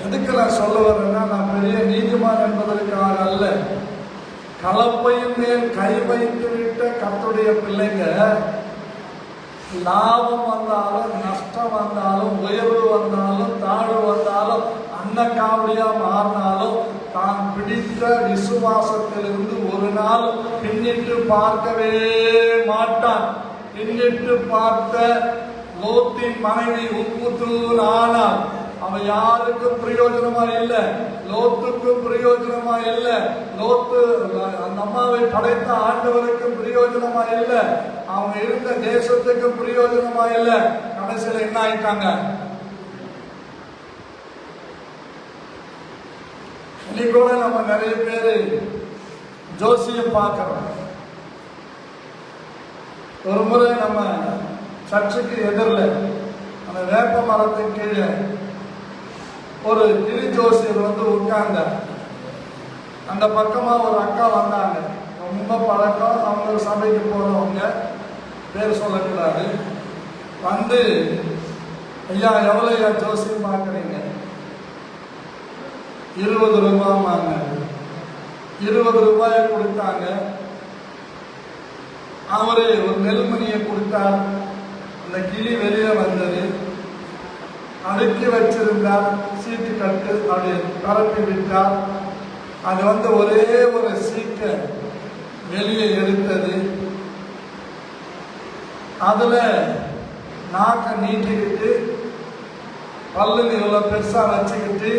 எதுக்கு நான் சொல்ல வர்றேன்னா, நான் பெரிய நீதிமான் என்பதற்காக அல்ல. கலப்பையின் மேல் கை வைத்து விட்ட கர்த்தருடைய பிள்ளைங்க லாபம் வந்தாலும் நஷ்டம் வந்தாலும் உயர்வு வந்தாலும் தாழ்வு வந்தாலும் அன்னக்காவடியா மாறினாலும் தான் பிடித்த விசுவாசத்திலிருந்து ஒரு நாள் பின்னிட்டு பார்க்கவே மாட்டான். பின்னிட்டு பார்த்த லோத்தின் மனைவி உப்புத்தூர் ஆனால் அவன் யாருக்கும் பிரயோஜனமா இல்லை, லோத்துக்கும் பிரயோஜனமா இல்லை, லோத்து அந்த அம்மாவை படைத்த ஆண்டவருக்கும் பிரயோஜனமா இல்லை, அவங்க இருந்த தேசத்துக்கும் பிரயோஜனமா இல்லை. கடைசியில் என்ன ஆயிட்டாங்க? இன்னைக்கு கூட நம்ம நிறைய பேரு ஜோசியம் பார்க்கிறோம். ஒரு முறை நம்ம சர்ச்சுக்கு எதிரில் அந்த வேப்ப மரத்தின் கீழே ஒரு கிளி ஜோசியர் வந்து உட்கார்ந்தார். அந்த பக்கமா ஒரு அக்கா வந்தாங்க, ரொம்ப பழக்கம், அவங்க சபைக்கு போறவங்க, பேர் சொல்லக்கூடாது. வந்து, ஐயா எவ்வளோ ஐயா ஜோசியம் பார்க்குறீங்க? 20 ரூபாய்மாங்க. 20 ரூபாயை கொடுத்தாங்க. அவரு ஒரு நெல்மணியை கொடுத்தார். அந்த கிளி வெளியே வந்தது, அடுக்கி வச்சிருந்தார், சீட்டு கட்டு அப்படி பரப்பி விட்டார். அது வந்து ஒரே ஒரு சீட்டை வெளியே எடுத்தது. அதுல நாக்க நீட்டிக்கிட்டு பல்லு இவ்வளவு பெருசா வச்சுக்கிட்டு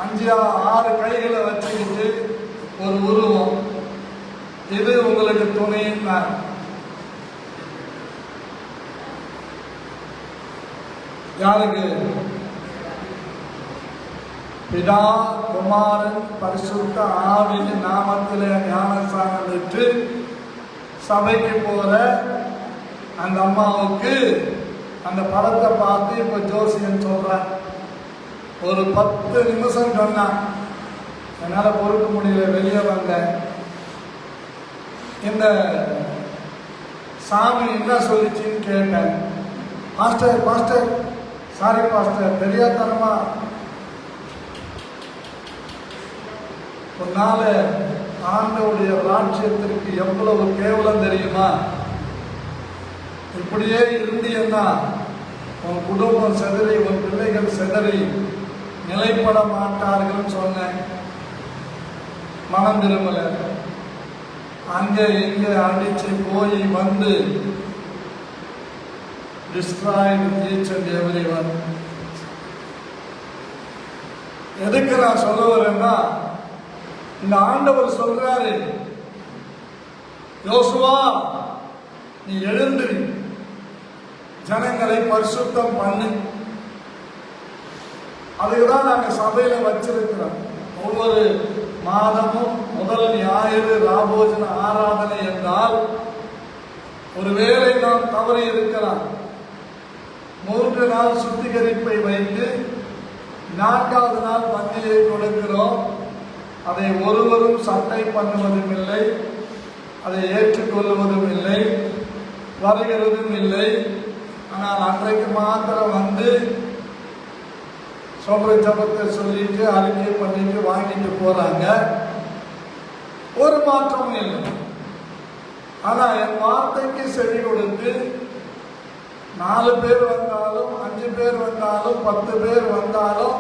5-6 கைகளை வச்சுக்கிட்டு ஒரு உருவம், இது உங்களுக்கு துணைன்னா. யாருக்கு? பிதா குமாரன் பரிசுத்த ஆவியின் நாமத்திலே ஞானஸ்நானம் பெற்று சபைக்கு போற அந்த அம்மாவுக்கு அந்த படத்தை பார்த்து இப்ப ஜோசியன் சொல்றான். ஒரு 10 நிமிஷம் சொன்னான், என்னால பொறுக்க முடியல, வெளியே வந்தேன். இந்த சாமி என்ன சொல்லிச்சுன்னு கேட்டேன். பாஸ்டர் பாஸ்டர் சாரி பாஸ்டர், தெரியாதனமா உன்னால ஆண்டவுடைய ராஜ்யத்திற்கு எவ்வளவு கேவலம் தெரியுமா? இப்படியே இருந்தீன்னா உன் குடும்பம் செதறி, உன் பிள்ளைகள் செதறி நிலைப்பட மாட்டார்கள் சொன்னேன். மனம் திரும்பல. அங்கே இங்கே அடிச்சு போய் வந்து destroyed each and everyone. எதுக்கு நான் சொல்ல வரேன்னா, இந்த ஆண்டவர் சொல்றாரு, யோசுவா நீ எழுந்து ஜனங்களை பரிசுத்தம் பண்ணு. அதுக்குதான் நாங்கள் சபையில வச்சிருக்கிறோம். ஒவ்வொரு மாதமும் முதல் ஞாயிறு ராபோஜன ஆராதனை என்றால், ஒருவேளை நாம் தவறி இருக்கலாம், 3 நாள் சுத்திகரிப்பை வைத்து 4வது நாள் பந்தியை கொடுக்கிறோம். அதை ஒருவரும் சட்டை பண்ணுவதும் இல்லை, அதை ஏற்றுக்கொள்வதும் இல்லை, வருகிறதும் இல்லை. ஆனால் அன்றைக்கு மாத்திரம் வந்து சொல்ற ஜபத்தை சொல்லிட்டு அறிக்கை பண்ணிட்டு வாங்கிட்டு போறாங்க. ஒரு மாற்றமும் இல்லை. ஆனா என் வார்த்தைக்கு செவி கொடுத்து 4 பேர் வந்தாலும் 5 பேர் வந்தாலும் 10 பேர் வந்தாலும்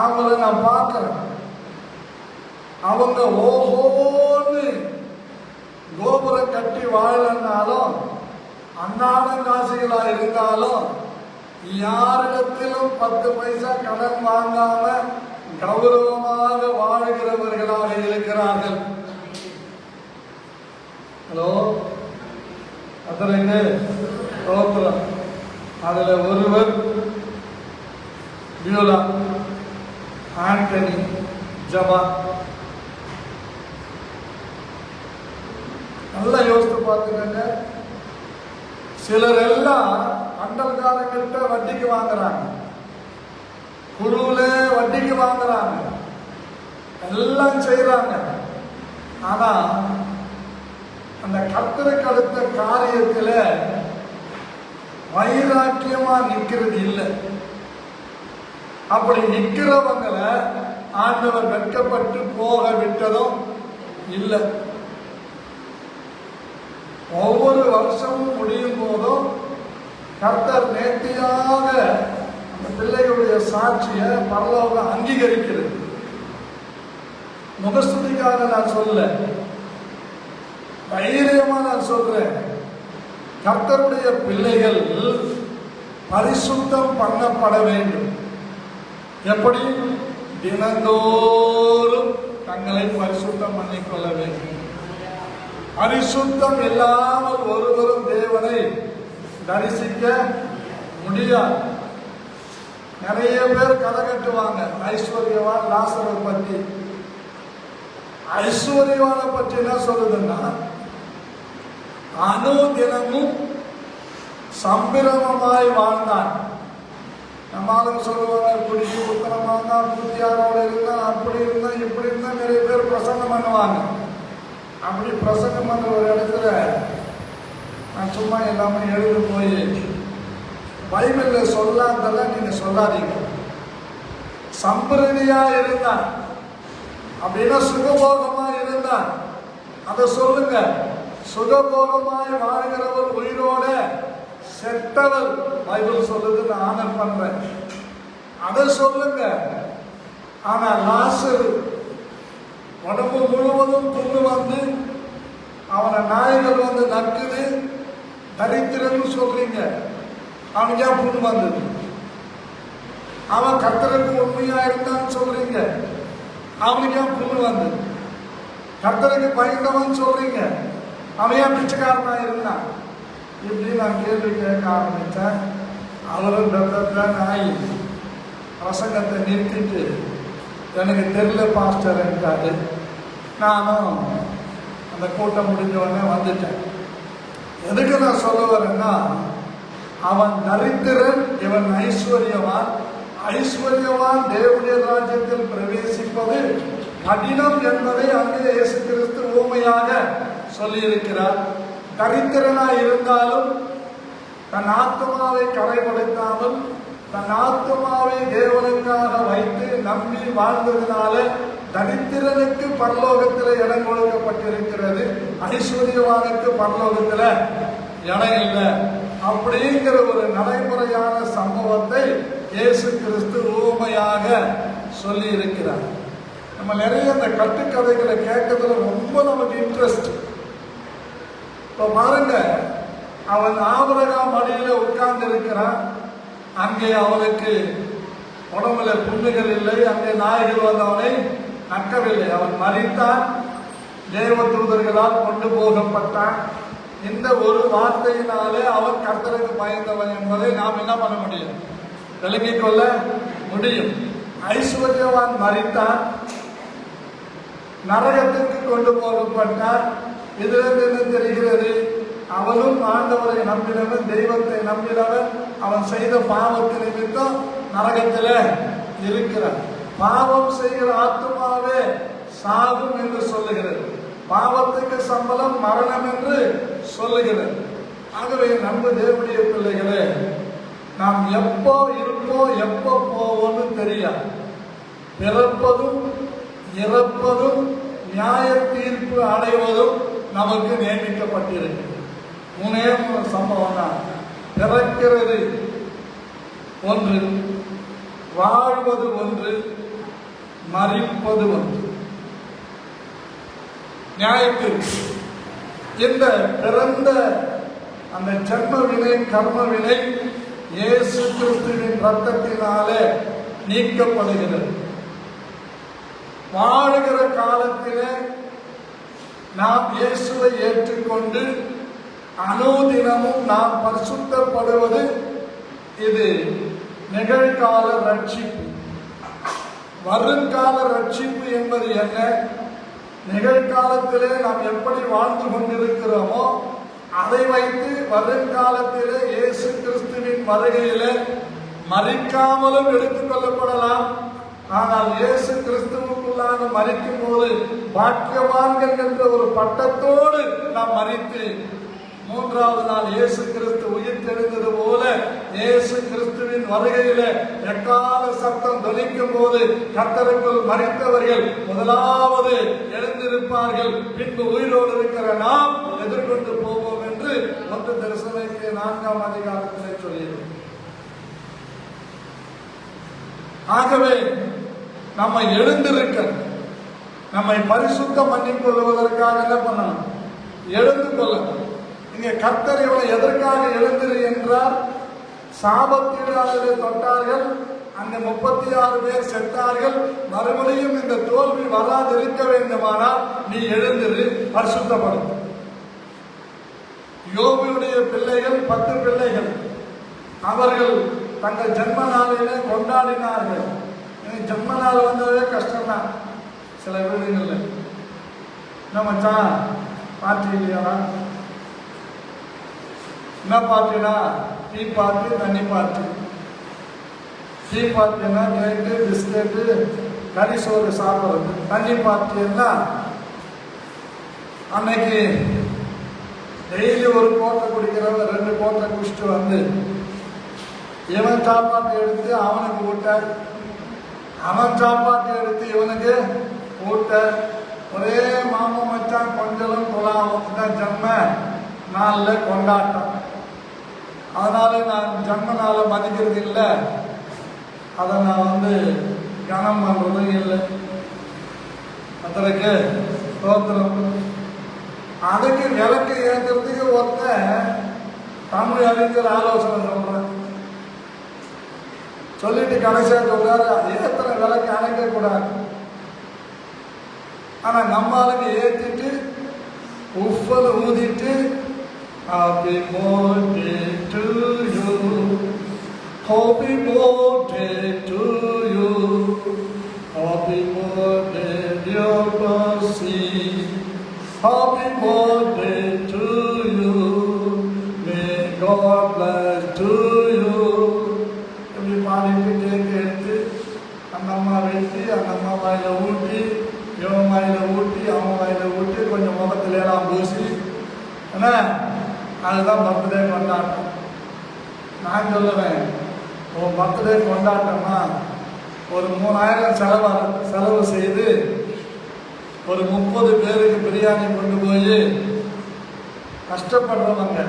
அவங்கள நான் பார்க்கிறேன். அவங்க ஓஹோன்னு கோபுரம் கட்டி வாழனாலும், அன்னாடம் காசுகளா இருந்தாலும், யாரிடத்திலும் 10 பைசா கடன் வாங்காம கௌரவமாக வாழ்கிறவர்களாக இருக்கிறார்கள். ஹலோ, அதற்கு ஸ்தோத்திரம். அதுல ஒருவர் வியோலா, ஆண்டனி, ஜபா. நல்லா யோசித்து பார்த்துக்கங்க. சிலர் எல்லாம் அண்டல்காரங்கிட்ட வட்டிக்கு வாங்குறாங்க, குழுவுல வட்டிக்கு வாங்குறாங்க, எல்லாம் செய்யறாங்க. ஆனா அந்த கர்த்தருக்கு அடுத்த காரியத்துல வைராக்கியமா நிக்கிறது இல்லை. அப்படி நிக்கிறவங்களை ஆண்டவர் வெட்கப்பட்டு போக விட்டதும் இல்லை. ஒவ்வொரு வருஷமும் முடியும் போதும் கர்த்தர் நேர்த்தியாக அந்த பிள்ளைகளுடைய சாட்சியை பரலோகம் அங்கீகரிக்கிறது. முகஸ்துதிக்காக நான் சொல்ல, தைரியமா நான் சொல்றேன். கர்த்தருடைய பிள்ளைகள் பரிசுத்தம் பண்ணப்பட வேண்டும். எப்படி? தினந்தோறும் தங்களை பரிசுத்தம் பண்ணிக்கொள்ள வேண்டும். பரிசுத்தம் இல்லாமல் ஒருவரும் தேவனை தரிசிக்க முடியாது. நிறைய பேர் கதை கட்டுவாங்க ஐஸ்வர்யவான் லாசரை பத்தி. ஐஸ்வர்யவான பற்றி என்ன சொல்லுதுன்னா, அனுதினமும் சம்பிரமமாய் வாழ்ந்தான். நம்மளும் சொல்லுவாங்க, குடிக்கு புத்தனமாக புத்தியாரோட இருந்தான், அப்படி இருந்தா இப்படி இருந்தா. நிறைய பேர் பிரசங்கம் பண்ணுவாங்க. அப்படி பிரசங்கம் பண்ற ஒரு இடத்துல நான் சும்மா எல்லாமே எழுது போய் பைபிள்ல சொல்லாதெல்லாம் நீங்க சொல்லாதீங்க. சம்பிரதியா இருந்தான் அப்படின்னா சுகபோகமா இருந்தான், அதை சொல்லுங்க. சுகபோகமாய் வாழ்கிறவர் உயிரோட செத்தவர் பைபிள் சொல்லுது, நான் ஆனர் பண்றேன், அதை சொல்லுங்க. ஆனா லாசரு உடம்பு முழுவதும் புண்ணு வந்து அவனை நாய்கள் வந்து நக்குது, தரித்திரன்னு சொல்றீங்க. அவனுக்கு ஏன் புண்ணு வந்தது? அவன் கர்த்தருக்கு உண்மையா இருந்தான்னு சொல்றீங்க, அவனுக்கு ஏன் புண்ணு வந்தது? கர்த்தருக்கு பயந்தவன் சொல்றீங்க, அவன் ஏன் பிச்சைக்காரனா இருந்தான்? இப்படி நான் கேள்வி கேட்க ஆரம்பித்தேன். அவரும் நாய் பிரசங்கத்தை நிறுத்திட்டு எனக்கு தெரியல பாஸ்டர் என்றாரு. நானும் அந்த கூட்டம் முடிஞ்ச உடனே வந்துட்டேன். எதுக்கு நான் சொல்ல வரேன்னா, அவன் தரித்திரன், இவன் ஐஸ்வர்யவான். ஐஸ்வர்யவான் தேவனுடைய ராஜ்யத்தில் பிரவேசிப்பது கடினம் என்பதை அங்கே இயேசு கிறிஸ்து ஊமையாக சொல்லி இருக்கிறார். தரித்திரனாய் இருந்தாலும் தன் ஆத்மாவை கரைப்படுத்தாமல் தன் ஆத்மாவை தேவனுக்காக வைத்து நம்பி வாழ்ந்ததுனால தரித்திரனுக்கு பரலோகத்தில் இடம் கொடுக்கப்பட்டிருக்கிறது, ஐஸ்வர்யவானுக்கு பரலோகத்தில் இடம் இல்லை. அப்படிங்கிற ஒரு நடைமுறையான சம்பவத்தை இயேசு கிறிஸ்து ஊமையாக சொல்லி இருக்கிறார். நம்ம நிறைய அந்த கட்டுக்கதைகளை கேட்கறதுல ரொம்ப நமக்கு இன்ட்ரெஸ்ட். இப்போ பாருங்க, அவன் ஆபிரகாம் மடியில உட்கார்ந்து இருக்கிறான். அங்கே அவனுக்கு உடம்புல புண்ணுகள் இல்லை, அங்கே நாய்கள் வந்தவனை நக்கவில்லை. அவன் மரித்தான், தேவ தூதர்களால் கொண்டு போகப்பட்டான். இந்த ஒரு வார்த்தையினாலே அவன் கர்த்தருக்கு பயந்தவன் என்பதை நாம் என்ன பண்ண முடியும்? விளங்கிக் கொள்ள முடியும். ஐஸ்வர்யவான் மரித்தார், நரகத்திற்கு கொண்டு போகப்பட்டார். இதிலிருந்து என்ன தெரிகிறது? அவனும் ஆண்டவரை நம்பினவன், தெய்வத்தை நம்பினவன். அவன் செய்த பாவத்தின் நிமித்தம் நரகத்தில் இருக்கிறான். பாவம் செய்கிற ஆத்துமாவே சாகும் என்று சொல்லுகிறது. பாவத்துக்கு சம்பளம் மரணம் என்று சொல்லுகிறது. ஆகவே நம்ம தேவனுடைய பிள்ளைகளே, நாம் எப்போ இருப்போம் எப்போ போவோம்னு தெரியாது. பிறப்பதும் இறப்பதும் நியாய தீர்ப்பு அடைவதும் நமக்கு நியமிக்கப்பட்டிருக்கு. மூணே சம்பவம் தான். பிறக்கிறது ஒன்று, வாழ்வது ஒன்று, மரிப்பது ஒன்று. நியாயத்தீர்ப்பு. இந்த பிறந்த அந்த ஜன்ம வினை கர்ம வினை இயேசு கிறிஸ்துவின் ரத்தத்தினாலே நீக்கப்படுகிறது. வாழுகிற காலத்திலே நாம் இயேசுவை ஏற்றுக்கொண்டு அனுதினமும் நாம் பரிசுத்தப்படுவது இது நிகழ்கால ரட்சிப்பு. வருங்கால ரட்சிப்பு என்பது என்ன? நிகழ்காலத்திலே நாம் எப்படி வாழ்ந்து கொண்டிருக்கிறோமோ அதை வைத்து வருங்காலத்திலே இயேசு கிறிஸ்துவின் வருகையிலே மரிக்காமலும் எடுத்துக் கொள்ளப்படலாம். ஆனால் இயேசு கிறிஸ்துவுக்குள்ளாக மரிக்கும் போது பாக்கியவான்கள் என்ற ஒரு பட்டத்தோடு நாம் மரித்து மூன்றாவது நாள் இயேசு கிறிஸ்து உயிர்த்தெழுந்தது போல இயேசு கிறிஸ்துவின் வருகையில எக்கால சத்தம் தொனிக்கும் போது கர்த்தருக்குள் மரித்தவர்கள் முதலாவது எழுந்திருப்பார்கள். பின்பு உயிரோடு இருக்கிற நாம் எதிர்கொண்டு போவோம் என்று 1 தெசலோனிக்கேயர் 4ஆம் அதிகாரத்திலே சொல்லியிருக்கிறோம். ஆகவே நம்மை எழுந்திருக்க, நம்மை பரிசுத்தம் பண்ணிக் கொள்வதற்காக என்ன பண்ணணும்? எழுந்து கொள்ளணும். இங்கே கர்த்தர் இவனை எதற்காக எழுந்திரு என்றார்? சாபத்தீடாளரை தொட்டார்கள், அங்க 36 பேர் செத்தார்கள். மறுபடியும் இந்த தோல்வி வராது இருக்க வேண்டுமானால் நீ எழுந்திரு, பரிசுத்தப்படும். யோபுடைய பிள்ளைகள் 10 பிள்ளைகள், அவர்கள் தங்கள் ஜென்ம நாளிலே கொண்டாடினார்கள். ஜென்ம நாள் வந்ததே கஷ்டம்தான். சில வீடுகளில் என்ன மச்சான் பார்ட்டி இல்லையா? என்ன பார்ட்டினா டீ பார்ட்டி, தண்ணி பார்ட்டி. டீ பார்ட்டினா கேக்கு, பிஸ்கெட்டு, கறி சோறு சாப்பிட்றது. தண்ணி பார்ட்டின்னா அன்னைக்கு டெய்லி ஒரு கோட்டை குடிக்கிறவங்க 2 கோட்டை குடிச்சிட்டு வந்து இவன் சாப்பாட்டை எடுத்து அவனுக்கு ஊட்ட, அவன் சாப்பாட்டை எடுத்து இவனுக்கு ஊட்ட, ஒரே மாமன் மச்சான் கொஞ்சம் குலாவும். தான் ஜன்ம நாளில் கொண்டாட்டம். அதனால நான் ஜன்ம நாளை மதிக்கிறது இல்லை, அதை நான் கனம் பண்ணுறதும் இல்லை. அதற்கு தோத்திரம். அதுக்கு விளக்கு ஏற்றுறதுக்கு ஒருத்தன் தமிழ் அறிஞர் ஆலோசனை சொல்றேன் சொல்லிட்டு கடைசியா சொல்றாரு, ஏத்தனை விளக்கு அணைக்க கூடாது. ஆனா நம்ம ஆளுங்க ஏத்திட்டு உஃபல் ஊதிட்டு happy birthday to you, happy birthday to you, happy birthday dear Percy, happy birthday to you, may God bless to you. இப்படி பாடிட்டு கேக்கு எடுத்து அந்த அம்மா வெட்டி அந்த அம்மா வாயில ஊட்டி, இவன் வாயில ஊட்டி, அவன் வாயில ஊட்டி, கொஞ்சம் முகத்துல எல்லாம் பூசி, என்ன அதுதான் பர்த்டே கொண்டாட்டம். நான் சொல்லுவேன், உன் பர்த்டே கொண்டாட்டம்னா ஒரு 3000 செலவு செய்து ஒரு 30 பேருக்கு பிரியாணி கொண்டு போய் கஷ்டப்படுறவங்க,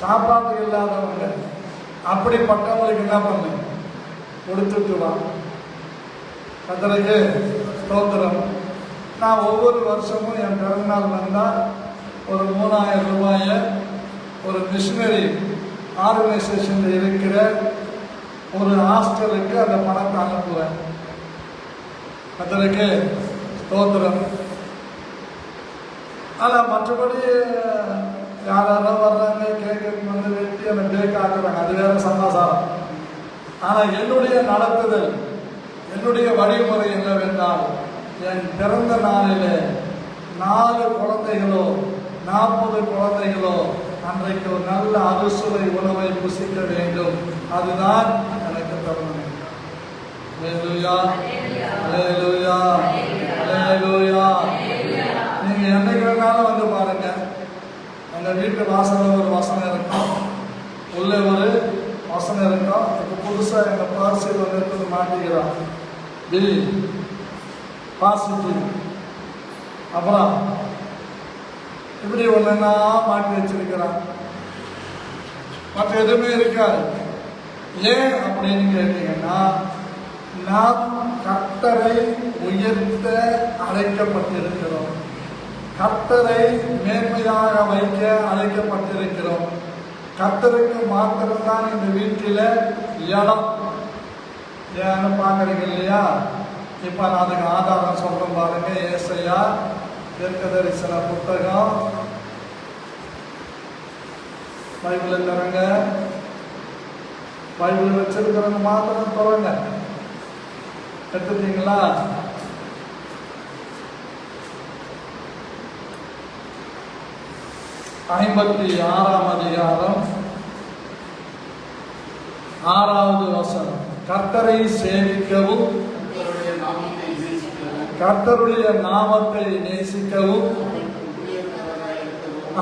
சாப்பாடு இல்லாதவங்க, அப்படிப்பட்டவங்களுக்கு என்ன பண்ணு, கொடுத்துட்டு வா. கர்த்தருக்கு ஸ்தோத்திரம். நான் ஒவ்வொரு வருஷமும் என் பிறந்தநாள் வந்தால் ஒரு 3000 ரூபாயை ஒரு மிஷினரி ஆர்கனைசேஷனில் இருக்கிற ஒரு ஹாஸ்டலுக்கு அந்த பணத்தை அனுப்புவேன். கர்த்தருக்கு ஸ்தோத்திரம். ஆனால் மற்றபடி யாரெல்லாம் வர்றாங்க, கேக்கு வெட்டி அந்த பேக் ஆக்குறாங்க, அது வேற சமாசாரம். ஆனால் என்னுடைய நடத்துதல், என்னுடைய வழிமுறை என்னவென்றால், என் பிறந்த நாளில் 4 குழந்தைகளோ 40 குழந்தைகளோ அன்றைக்கு ஒரு நல்ல அறுசுவை உணவை புசிக்க வேண்டும். அதுதான் எனக்கு தருணம். அல்லேலூயா, அல்லேலூயா, அல்லேலூயா. நீங்க என்னைக்கு வேணாலும் வந்து பாருங்க. எங்க வீட்டு வாசல்ல ஒரு வசனம் இருக்கும், உள்ள ஒரு வசனம் இருக்கும். இப்போ புதுசா எங்க பார்சல் வந்து இருக்குது, மாட்டிக்கிறான் பி பாசிட்டிவ். அப்புறம் இப்படி ஒன்னா மாட்டி வச்சிருக்கிறான். மற்ற எதுவுமே இருக்காது. ஏன் அப்படின்னு கேட்டீங்கன்னா, நாம் கர்த்தரை உயர்த்த அழைக்கப்பட்டிருக்கிறோம். கர்த்தரை மேன்மையாக வைக்க அழைக்கப்பட்டிருக்கிறோம். கர்த்தருக்கு மாத்திரம்தான் இந்த வீட்டில இடம். ஏன்னு பாக்குறீங்க இல்லையா? இப்ப நான் அதுக்கு ஆதாரம் சொல்றேன் பாருங்க. ஏசாயா தீர்க்கதரிசன புத்தகம் பைபிள் தரங்க. பைபிள் வச்சிருக்கிறவங்க மாத்திரம் தொடங்க. எடுத்துட்டீங்களா? ஐம்பத்தி 6ஆம் அதிகாரம் 6வது வசனம். கர்த்தரை சேவிக்கவும் கர்த்தருடைய நாமத்தை நேசிக்கவும்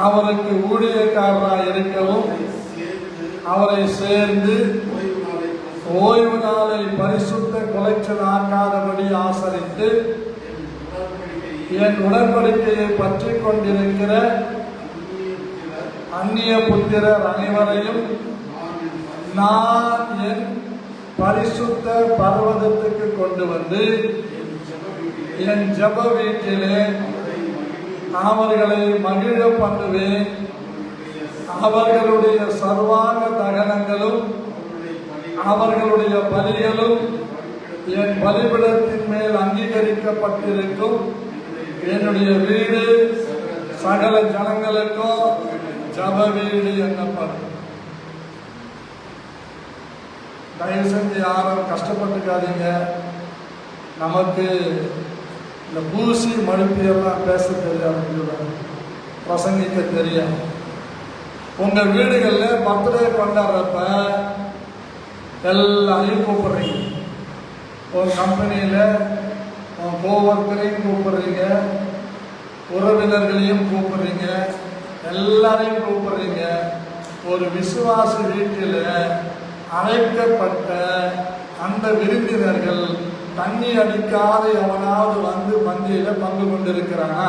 அவருக்கு ஊழியக்காரராய் இருக்கவும் அவரை சேர்ந்து ஓய்வு நாளை பரிசுத்த குலைச்சல் ஆக்காதபடி ஆசரித்து என் உடன்படிக்கையை பற்றி கொண்டிருக்கிற அந்நிய புத்திரர் அனைவரையும் நான் என் பரிசுத்த பர்வதத்துக்கு கொண்டு வந்து என் ஜெப வீட்டிலே அவர்களை மகிழ பண்ணுவேன். அவர்களுடைய சர்வாங்க தகனங்களும் அவர்களுடைய பலிகளும் என் பலிபீடத்தின் மேல் அங்கீகரிக்கப்பட்டிருக்கும். என்னுடைய வீடு சகல ஜனங்களுக்கும் ஜப வீடு என்னப்படும். தயவு செஞ்சு யாரும் கஷ்டப்பட்டுக்காதீங்க. நமக்கு இந்த பூசி மழுப்பியெல்லாம் பேச தெரியாது, பிரசங்கிக்க தெரியும். உங்க வீடுகளில் பர்த்டே கொண்டாடுறப்ப எல்லாரையும் கூப்பிடுறீங்க. ஒரு கம்பெனியில கோவர்க்கரையும் கூப்பிடுறீங்க, உறவினர்களையும் கூப்பிடுறீங்க, எல்லாரையும் கூப்பிடுறீங்க. ஒரு விசுவாசி வீட்டில் அழைக்கப்பட்ட அந்த விருந்தினர்கள் தண்ணி அடிக்காத எவனாவது வந்து பந்தியில பங்கு கொண்டிருக்கிறானா?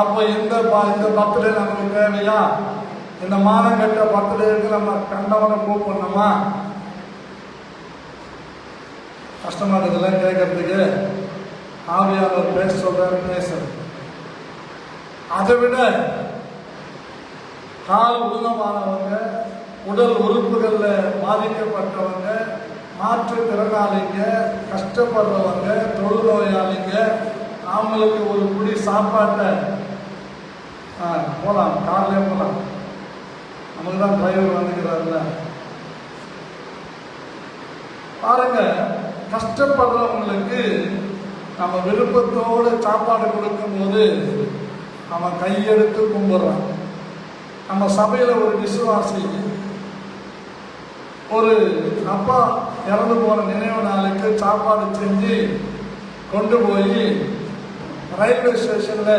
அப்போ இந்த பர்த்டே நமக்கு தேவையா? இந்த மானங்கட்ட பர்த்டேக்கு நம்ம கண்டவனை கூப்பிடணுமா? கஷ்டமா இதெல்லாம் கேட்கறதுக்கு. ஆவியானவர் பேச சொல்றாரு, பேசுறது. அதை விட கால் ஊனமானவங்க, உடல் உறுப்புகள்ல பாதிக்கப்பட்டவங்க, மாற்றுத்திறனாளிங்க, கஷ்டப்படுறவங்க, தொழுநோயாளிங்க, அவங்களுக்கு ஒரு குடி சாப்பாட்டை போகலாம், கார்லயே போகலாம். நமக்கு தான் டிரைவர் வந்துக்கிறாருல்ல. பாருங்க, கஷ்டப்படுறவங்களுக்கு நம்ம விருப்பத்தோடு சாப்பாடு கொடுக்கும் போது அவன் கையெடுத்து கும்பிடுறான். நம்ம சபையில ஒரு விசுவாசி ஒரு அப்பா இறந்து போன நினைவு நாளுக்கு சாப்பாடு செஞ்சு கொண்டு போய் ரயில்வே ஸ்டேஷன்ல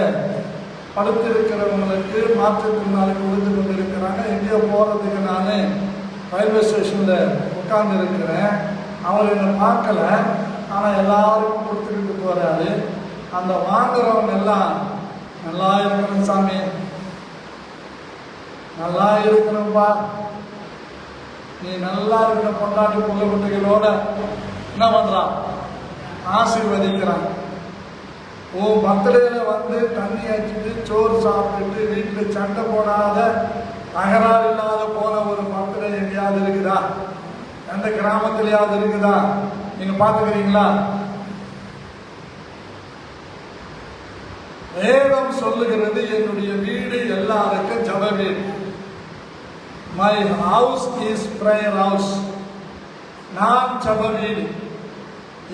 படுத்திருக்கிறவங்களுக்கு மாற்றுத்திறனாளிக்கு கொடுத்து கொண்டு இருக்கிறாங்க. எங்கேயோ போறதுக்கு நான் ரயில்வே ஸ்டேஷன்ல உட்கார்ந்து இருக்கிறேன். அவர் என்னை பார்க்கல, ஆனா எல்லாருக்கும் கொடுத்துக்கிட்டு போறாரு. அந்த வாங்குறவங்க எல்லாம் நல்லா இருக்கணும் சாமி, நல்லா இருக்கணும்பா, நீ நல்லா இருக்கிற பொண்டாட்டி புள்ள குட்டிகளோட என்ன பண்றான்? ஆசீர்வதிக்கிறான். பர்த்டேல வந்து தண்ணி அடிச்சுட்டு சோறு சாப்பிட்டு வீட்டில் சண்டை போடாத தகராறு இல்லாத போன ஒரு பர்த்டே எங்கேயாவது இருக்குதா? எந்த கிராமத்திலேயாவது இருக்குதா? நீங்க பாத்துக்கிறீங்களா? வேதம் சொல்லுகிறது, என்னுடைய வீடு எல்லாருக்கும் ஜெப வீடு. My house is prayer house. நான் ஜெப வீடு,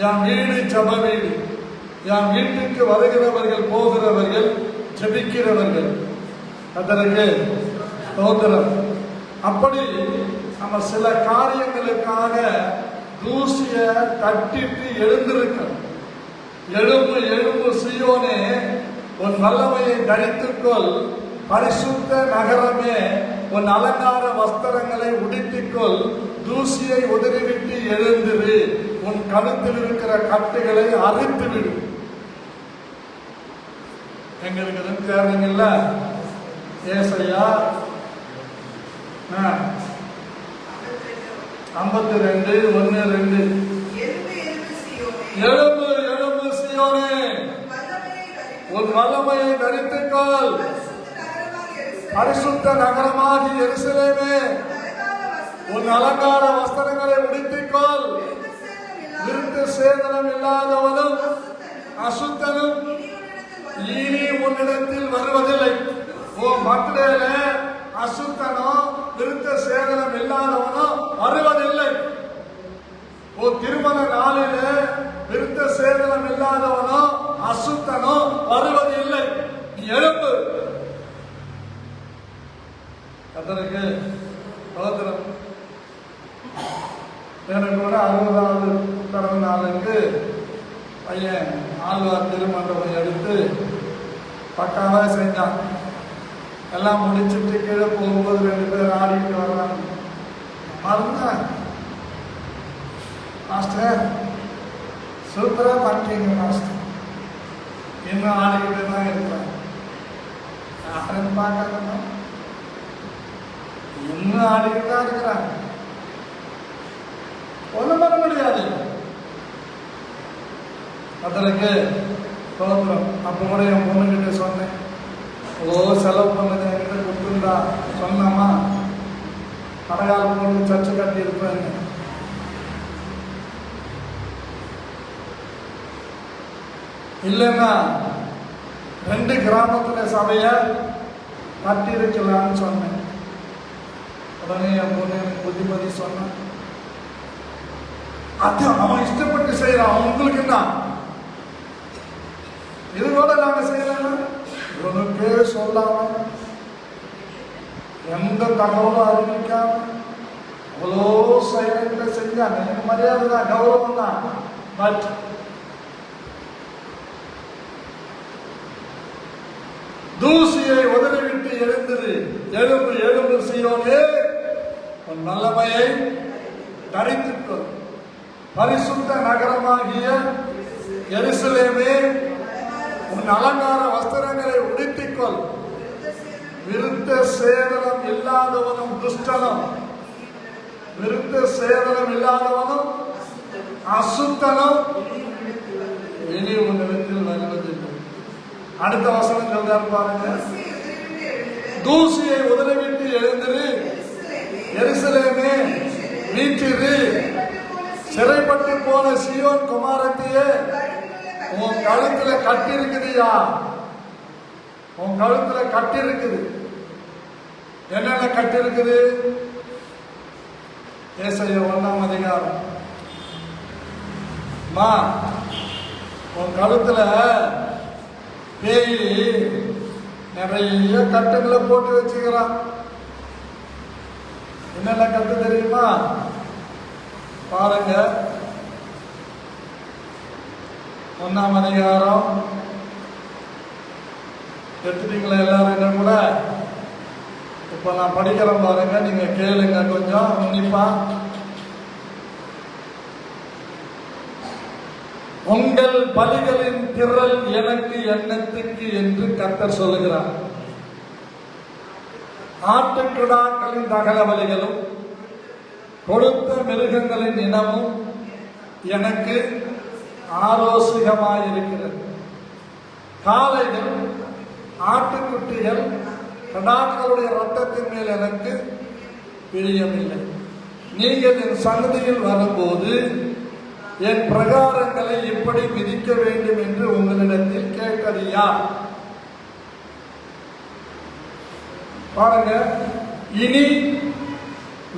என் வீடு ஜெப வீடு. என் வீட்டுக்கு வருகிறவர்கள் போகிறவர்கள் ஜெபிக்கிறவர்கள். அதற்கு ஸ்தோத்திரம். அப்படி நம்ம சில காரியங்களுக்காக தூசிய தட்டிட்டு எழுந்திருக்கணும். எழும்பு எழும்பு சீயோனே, உன் வல்லமையை தரித்துக்கொள். பரிசுத்த நகரமே, உன் அலங்கார வஸ்திரங்களை உடுத்திக்கொள். தூசியை உதறிவிட்டு எழுந்திரு. உன் கழுத்தில் இருக்கிற கட்டுகளை அறுத்து விடு. எங்க இருக்குதுன்னு தேவையில்ல. ஏசாயா 52:1-2. எழும்பு எழும்பு சீயோனே, உன் வல்லமையை தரித்துக்கொள். பரிசுத்த நகரமாகி எருசலேமே, உன் அலங்கார வஸ்திரங்களை உடுத்திக்கொள். விருத்த சேதனம் இல்லாதவனும் அசுத்தனும் இனி உன்னிடத்தில் வருவதில்லை. ஓ மக்களே, அசுத்தனோ விருத்த சேதனம் இல்லாதவனோ வருவதில்லை. ஓ திருமண நாளிலே விருத்த சேதனம் இல்லாதவனோ அசுத்தனோ வருவதில்லை. நீ எழுப்பு. அதற்கு சகோதரம், எனக்கு கூட 60வது பிறந்த நாளுக்கு பையன் ஆழ்வார் திருமண்டபம் எடுத்து பக்காவாக செஞ்சான். எல்லாம் முடிச்சுட்டு கீழே போகும்போது 2 பேர் ஆடிட்டு வர்றாங்க. மறந்தேன், மாஸ்டர் சூப்பரா பண்ணிட்டீங்க மாஸ்டர். இன்னும் ஆடிக்கிட்டு தான் இருப்பேன். யாரும் பார்க்காத இன்னும் ஆடிக்கிட்டு தான் இருக்கிறாங்க. ஒன்றும் பண்ண முடியாது. அதற்கு சோதரம். அப்போ கூட என் பொண்ணுகிட்ட சொன்னேன், செலவு பண்ணது என்கிட்ட கொடுத்துருந்தா சொன்னாமா கடையாள பொண்ணு சர்ச்சை கட்டி இருப்பேன். இல்லைன்னா 2 கிராமத்துல சபைய கட்டி இருக்கலாம்னு சொன்னேன். உடனே என் பொண்ணு எனக்கு புத்திமதி சொன்னான். அது அவன் இஷ்டப்பட்டு செய்யறான், உங்களுக்கு என்ன? இது கூட நாங்க செய்யலாம். இவனுக்கே சொல்லாம, எந்த தகவலும் அறிவிக்காம அவ்வளோ சைலண்டா செஞ்சாங்க. எனக்கு மரியாதை தான், கௌரவம் தான். பட் தூசியை உதறிவிட்டு எழுந்தது. எழும்பு எழும்பு சீயோனே, உன் வல்லமையை தரித்துக்கொள். பரிசுத்த நகரமாகிய எருசலேமே, உன் அலங்கார வஸ்திரங்களை உடுத்திக்கொள். விருத்த சேதனம் இல்லாதவனும் துஷ்டனும், விருத்த சேதனம் இல்லாதவனும் அசுத்தனும் இனி உன்னிடத்தில் வருவதில்லை. அடுத்த வசனம் சொல்றாரு பாருங்க. தூசியை உதறிவிட்டு எழுந்திரு, எருசலேமே வீற்றிரு. சிறைப்பட்டு போன சீயோன் குமாரத்தையே, உன் கழுத்துல கட்டி இருக்குதுயா. உன் கழுத்துல கட்டி இருக்குது. என்னென்ன கட்டி இருக்குது? ஏசாயா 1ஆம் அதிகாரம். உன் கழுத்துல பேய் நிறைய கட்டுகளை போட்டு வச்சுக்கிறான். என்னென்ன கட்டு தெரியுமா? பாருங்க, 1ஆம் அதிகாரம். எடுத்துட்டீங்களா எல்லாரும்? என்ன கூட இப்ப நான் படிக்கிறேன் பாருங்க, நீங்க கேளுங்க கொஞ்சம் உன்னிப்பா. உங்கள் பலிகளின் திரள் எனக்கு எண்ணத்துக்கு என்று கர்த்தர் சொல்லுகிறார். ஆட்டுக்கிடாக்களின் தகன பலிகளும் கொடுத்த மிருகங்களின் இனமும் எனக்கு ஆரோசிகமாயிருக்கிறது. காளைகள் ஆட்டுக்குட்டிகள் கடாக்களுடைய ரத்தத்தின் மேல் எனக்கு பிரியமில்லை. நீங்கள் என் சன்னதியில் வரும்போது என் பிரகாரங்களை இப்படி விதிக்க வேண்டும் என்று உங்களிடத்தில் கேட்பது யார்? பாருங்க, இனி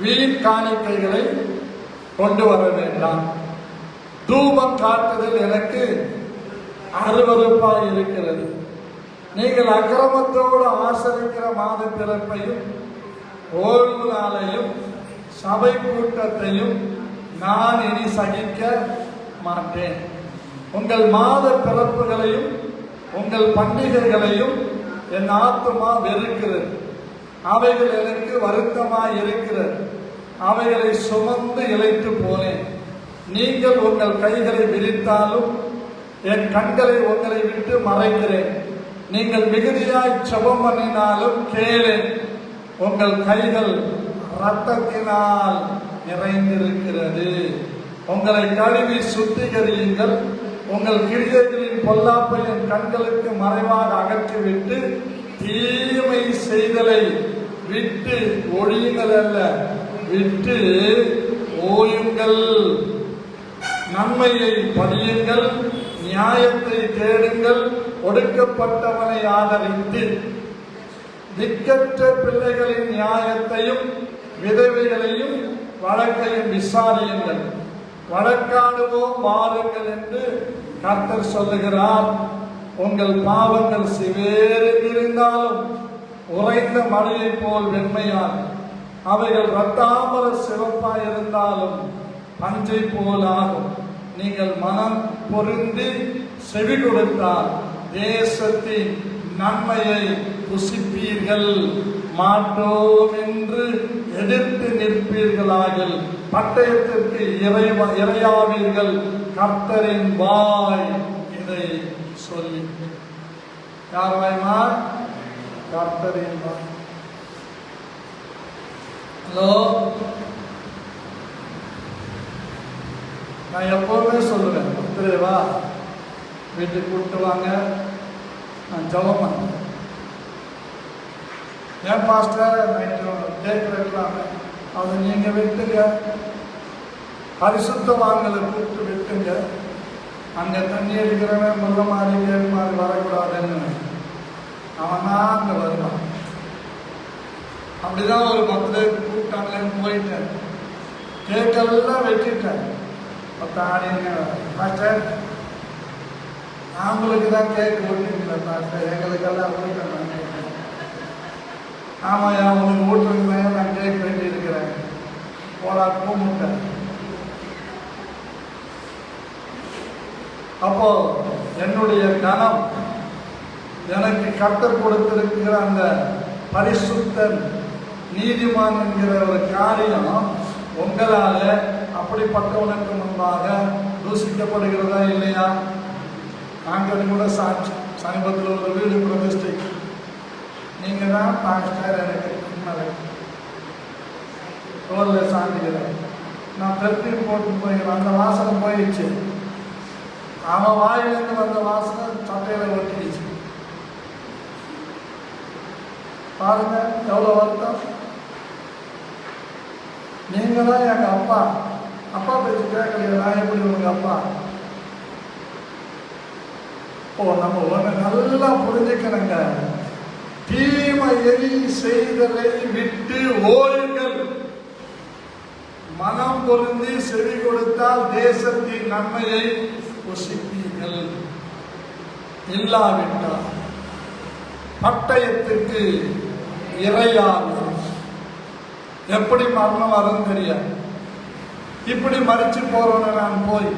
வீண் காணிக்கைகளை கொண்டு வர வேண்டாம். தூபம் காட்டுதல் எனக்கு அருவருப்பாய் இருக்கிறது. நீங்கள் அக்கிரமத்தோடு ஆசரிக்கிற மாத பிறப்பையும் ஓய்வு நாளையும் சபை கூட்டத்தையும் நான் இனி சகிக்க மாட்டேன். உங்கள் மாத பிறப்புகளையும் உங்கள் பண்டிகைகளையும் என் ஆத்துமா வெறுக்கிறது. அவைகள் எனக்கு வருத்தமாய் இருக்கிறது. அவைகளை சுமந்து இழைத்து போனேன். நீங்கள் உங்கள் கைகளை விரித்தாலும் என் கண்களை உங்களை விட்டு மறைக்கிறேன். நீங்கள் மிகுதியாய் ஜெபம் பண்ணினாலும் கேளேன். உங்கள் கைகள் இரத்தத்தினால் நிறைந்திருக்கிறது. உங்களை கழுவி சுத்திகரியுங்கள். உங்கள் கிரியைகளின் பொல்லாப்பை என் கண்களுக்கு மறைவாக அகற்றிவிட்டு தீமை செய்தலை விட்டு ஒழியுங்கள் அல்ல, விட்டு ஓயுங்கள். நன்மையை படியுங்கள், நியாயத்தை தேடுங்கள், ஒடுக்கப்பட்டவனை ஆதரித்து திக்கற்ற பிள்ளைகளின் நியாயத்தையும் விதவைகளையும் வழக்கையும் விசாரியுங்கள். வழக்காடுவோம் வாருங்கள் என்று கர்த்தர் சொல்லுகிறார். உங்கள் பாவங்கள் சிவேறிருந்தாலும் உறைந்த மழையை போல் வெண்மையார். அவைகள் இரத்தாம்பர சிவப்பாய் இருந்தாலும் பஞ்சை போல் ஆகும். நீங்கள் மனம் பொருந்தி செவி கொடுத்தால் தேசத்தின் நன்மையை புசிப்பீர்கள். மாட்டோம் என்று எதிர்த்து நிற்பீர்களாகில் பட்டயத்திற்கு இரையாவீர்கள். கர்த்தரின் வாய் இதை சொல்லி. யார் வாய்மா? கர்த்தரின் வாய். ஹலோ, நான் எப்பவுமே சொல்லுவேன், புத்திரேவா வீட்டுக்கு கூப்பிட்டு வாங்க, நான் ஜெபம் பண்ணேன். ஏன் பாஸ்டர் நைட்டு கேக் வைக்கலாமே, அது நீங்க விட்டுங்க. பரிசுத்தவான்களை கூப்பிட்டு விட்டுங்க. அங்க தண்ணி அடிக்கிறவன் முள்ள மாதிரி கேள் மாதிரி வரக்கூடாதுன்னு அவன் தான் அங்க வருவான். அப்படிதான் ஒரு 10 கூப்பிட்டாங்களேன்னு போயிட்டேன். கேக்கெல்லாம் வெட்டிட்டேன். பாஸ்டர் அவங்களுக்கு தான் கேக் ஓட்டிங்களா பாஸ்டர், எங்களுக்கெல்லாம் ஓட்டேன். ஆமாயா, உனக்கு ஓட்டுறதுனால நான் கேக் வெட்டி இருக்கிறேன். போடா கூப்பிட்டேன். அப்போ என்னுடைய கனம், எனக்கு கர்த்தர் கொடுத்திருக்கிற அந்த பரிசுத்தன் நீதிமான் என்கிற ஒரு காரியம் உங்களால அப்படிப்பட்டவனுக்கு முன்பாக தூசிக்கப்படுகிறதா இல்லையா? நாங்கள் கூட சாட்சி. சமீபத்தில் ஒரு வீடு பிரதிஷ்டை. நீங்க தான் பாஸ்டர், எனக்கு ரோல்ல சாந்திக்கிறேன். நான் பெர்ஃப்யூம் போட்டு போய்க்கிறேன். அந்த வாசனை போயிடுச்சு. அவன் வாயிலிருந்து வந்த வாசனை சட்டையில ஒட்டிடுச்சு. பாருங்க எவ்வளவு வருத்தம். நீங்க தான் எங்க அப்பா. அப்பா பேச்சு கேட்கலையா? நான் எப்படி உங்க அப்பா? நம்ம ஒண்ணு நல்லா புரிஞ்சுக்கணுங்க. தீமையை செய்தலை விட்டு ஓயுங்கள். மனம் பொருந்தி செவி கொடுத்தால் தேசத்தின் நன்மையை புசிப்பீர்கள். இல்லாவிட்டால் பட்டயத்துக்கு இரையாகும். எப்படி மரணம் வரும் தெரியாது. இப்படி மறிச்சு போறோன்னு நான் போய்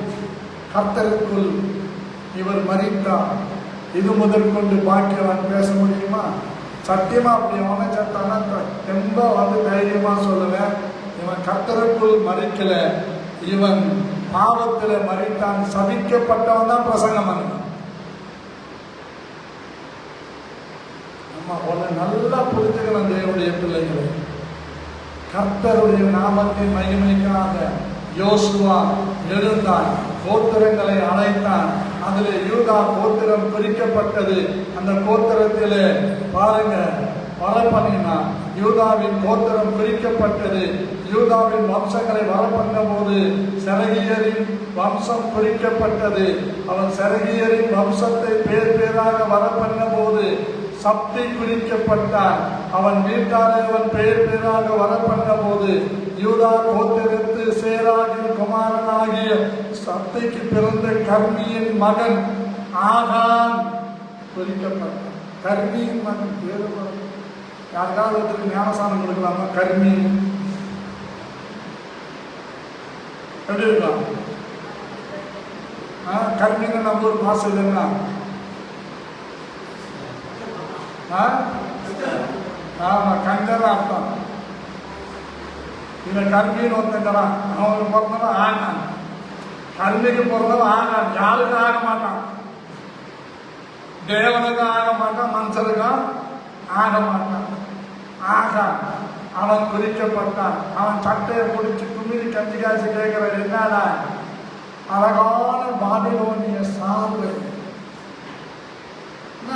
கர்த்தருக்குள் இவர் மறித்தார் இது முதற்கொண்டு பாக்கியவான் பேச முடியுமா? சத்தியமா அப்படி அவனை சத்தானா ரொம்ப வந்து தைரியமா சொல்லுவேன், இவன் கர்த்தருக்குள் மறிக்கல, இவன் பாவத்துல மறித்தான், சபிக்கப்பட்டவன் தான் பிரசங்கம் பண்ண. நம்ம ஒண்ணு நல்லா புரிஞ்சுக்கணும் தேவனுடைய பிள்ளைகளை. கர்த்தருடைய நாமத்தின் மகிமைக்காக யோசுவா எழுந்தான், கோத்திரங்களை அழைத்தான். அதில் யூதா கோத்திரம் பிரிக்கப்பட்டது. அந்த கோத்திரத்திலே பாருங்க வர பண்ணினான். யூதாவின் கோத்திரம் பிரிக்கப்பட்டது. யூதாவின் வம்சங்களை வர பண்ண போது செரகியரின் வம்சம் பிரிக்கப்பட்டது. அவன் செரகியரின் வம்சத்தை பேர் பேராக வர பண்ண போது சப்தி குறிக்கப்பட்டான். அவன் வீட்டாரை அவன் பெயர் பேராக வரப்பட்ட போது யூதா கோத்திரத்து சேராகின் குமாரனாகிய சப்திக்கு பிறந்த கர்மியின் மகன் ஆகான் குறிக்கப்பட்டான். கர்மியின் மகன் பேரு யாருக்காவது ஞானசானம் கொடுக்கலாமா? கர்மி எப்படி இருக்கலாம்? கர்மின்னு நம்ம ஒரு மாசம் என்ன? ஆமா, கஞ்சன் அர்த்தம். இந்த கர்மின்னு ஒருத்தங்கிறான், அவனுக்கு பிறந்தவன் ஆகான். கர்மிக்கு பிறந்தவன் ஆகான். யாருக்கும் ஆக மாட்டான், தேவனுக்கும் ஆக மாட்டான், மனுஷருக்கும் ஆக மாட்டான். ஆகான் அவன் குறிக்கப்பட்டான். அவன் சட்டையை பிடிச்சி குமிழி கஞ்சி காய்ச்சி கேட்கிற என்னடா அழகான பாபிலோனிய சால்வை.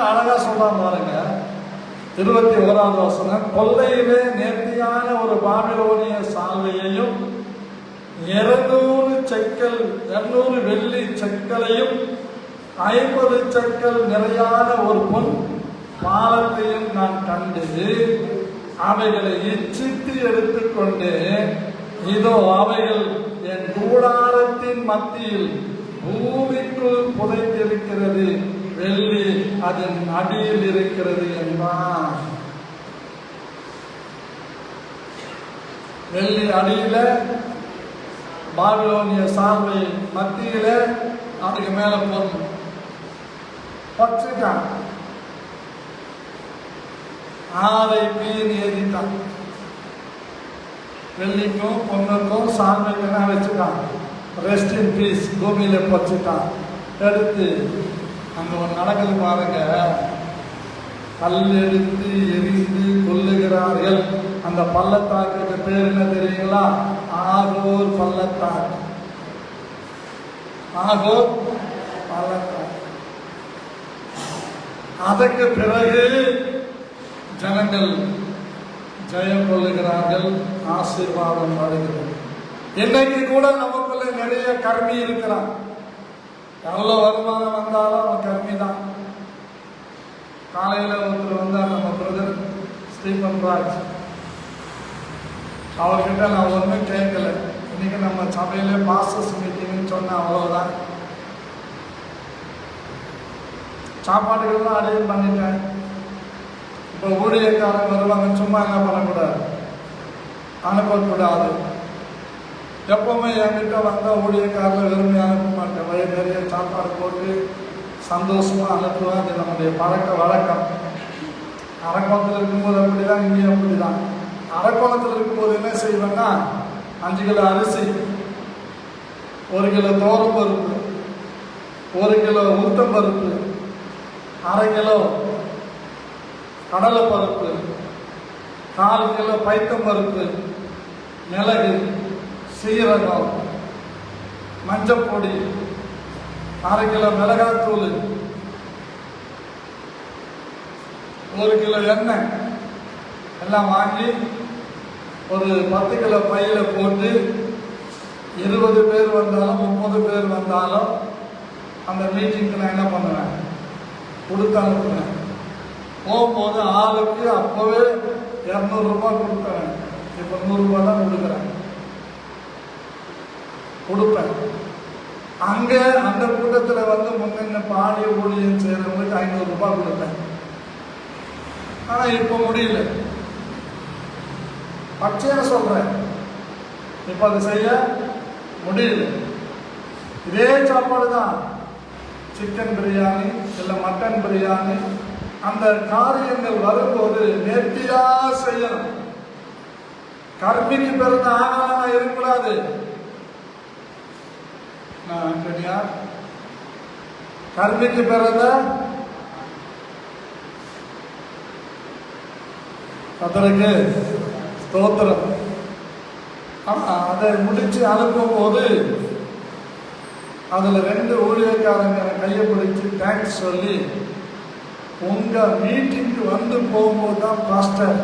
அழகா சொல்றான் பாருங்க, 21வது வசனம். கொள்ளையிலே நேர்த்தியான ஒரு பாபிலோனிய சால்வையையும் 200 வெள்ளி செக்கலையும் 50 செக்கல் நிறையான ஒரு பொன் பாலத்தையும் நான் கண்டு அவைகளை இச்சித்து எடுத்துக்கொண்டு, இதோ அவைகள் என் கூடாரத்தின் மத்தியில் பூமிக்குள் புதைத்திருக்கிறது, வெள்ளி அதன் அடியில் இருக்கிறது என்றான். வெள்ளி அடியில பாபிலோனிய சால்வை மத்தியில, அதுக்கு மேல பொருள் பச்சுட்டான். 6 மீன் ஏறிட்டான். வெள்ளிக்கும் பொண்ணுக்கும் சால்வைக்கும் வச்சுட்டான். ரெஸ்ட் இன் பீஸ் பூமியில பச்சுட்டான். எடுத்து அங்க ஒரு நடக்குது பாருங்க, கல் எடுத்து எரிந்து கொல்லுகிறார்கள். அந்த பள்ளத்தாக்கு பேர் என்ன தெரியுங்களா? ஆகோர் பள்ளத்தாக்கு. ஆகோர் பள்ளத்தாக்கு. அதற்கு பிறகு ஜனங்கள் ஜெயம் கொள்ளுகிறார்கள், ஆசீர்வாதம் வருகிறது. இன்னைக்கு கூட நமக்குள்ள நிறைய கர்மி இருக்கிறான். எவ்வளோ வருமானம் வந்தாலும் அவன் கர்மி தான். காலையில் ஒருத்தர் வந்தார், நம்ம பிரதர் ஸ்டீபன் ராஜ். அவர்கிட்ட நான் ஒன்றும் கேட்கல. இன்னைக்கு நம்ம சபையில பாஸ்டர்ஸ் மீட்டிங்னு சொன்ன அவ்வளவுதான். சாப்பாடுகள்லாம் அரேஞ்ச் பண்ணிட்டேன். இப்போ ஊழியக்காரங்க வருவாங்க, சும்மா என்ன பண்ணக்கூடாது, அனுப்பக்கூடாது. எப்பவுமே என்கிட்ட வந்தால் ஊழியக்காரில் விரும்பி அனுப்ப மாட்டேன். வயிறு நிறைய சாப்பாடு போட்டு சந்தோஷமாக அனுப்புவேன். அது நம்முடைய பழக்க வழக்கம். அரக்கோணத்தில் இருக்கும்போது அப்படி தான், இங்கேயும் அப்படி தான். அரக்கோணத்தில் இருக்கும்போது என்ன செய்வேன்னா, 5 கிலோ அரிசி, 1 கிலோ தோரம் பருப்பு, 1 கிலோ உளுத்தம் பருப்பு, 1/2 கிலோ கடலை பருப்பு, 4 கிலோ பைத்தம் பருப்பு, மிளகு, சீரகம், மஞ்சப்பொடி, 1/2 கிலோ மிளகாத்தூள், 1 கிலோ எண்ணெய் எல்லாம் வாங்கி ஒரு 10 கிலோ பையில போட்டு 20 பேர் வந்தாலும் 30 பேர் வந்தாலும் அந்த மீட்டிங்க்கு நான் என்ன பண்ணுவேன், கொடுத்து அனுப்புவேன். போகும்போது ஆளுக்கு அப்போவே 200 ரூபாய் கொடுத்தேன். இப்போ 100 ரூபாய் தான் கொடுப்பேன். அங்கே அந்த கூட்டத்தில் வந்து முன்ன பாடிய ஊழியம் செய்கிறவங்களுக்கு 500 ரூபாய் கொடுப்பேன். ஆனால் இப்போ முடியல. பச்சையாக சொல்கிறேன், இப்போ அதை செய்ய முடியல. இதே சாப்பாடு தான், சிக்கன் பிரியாணி இல்லை மட்டன் பிரியாணி, அந்த காரியங்கள் வரும்போது நேர்த்தியா செய்யணும். கர்மிக்கு பிறந்த ஆகாரமா இருக்கக்கூடாது. கர்மிக்கு பிறந்த கர்த்தருக்கு ஸ்தோத்திரம். அதை முடிச்சு அனுப்பும் போது அதுல 2 ஊழியக்காரங்க கையை பிடிச்சு தேங்க்ஸ் சொல்லி, உங்க மீட்டிங்க்கு வந்து போகும்போது தான் பாஸ்டர்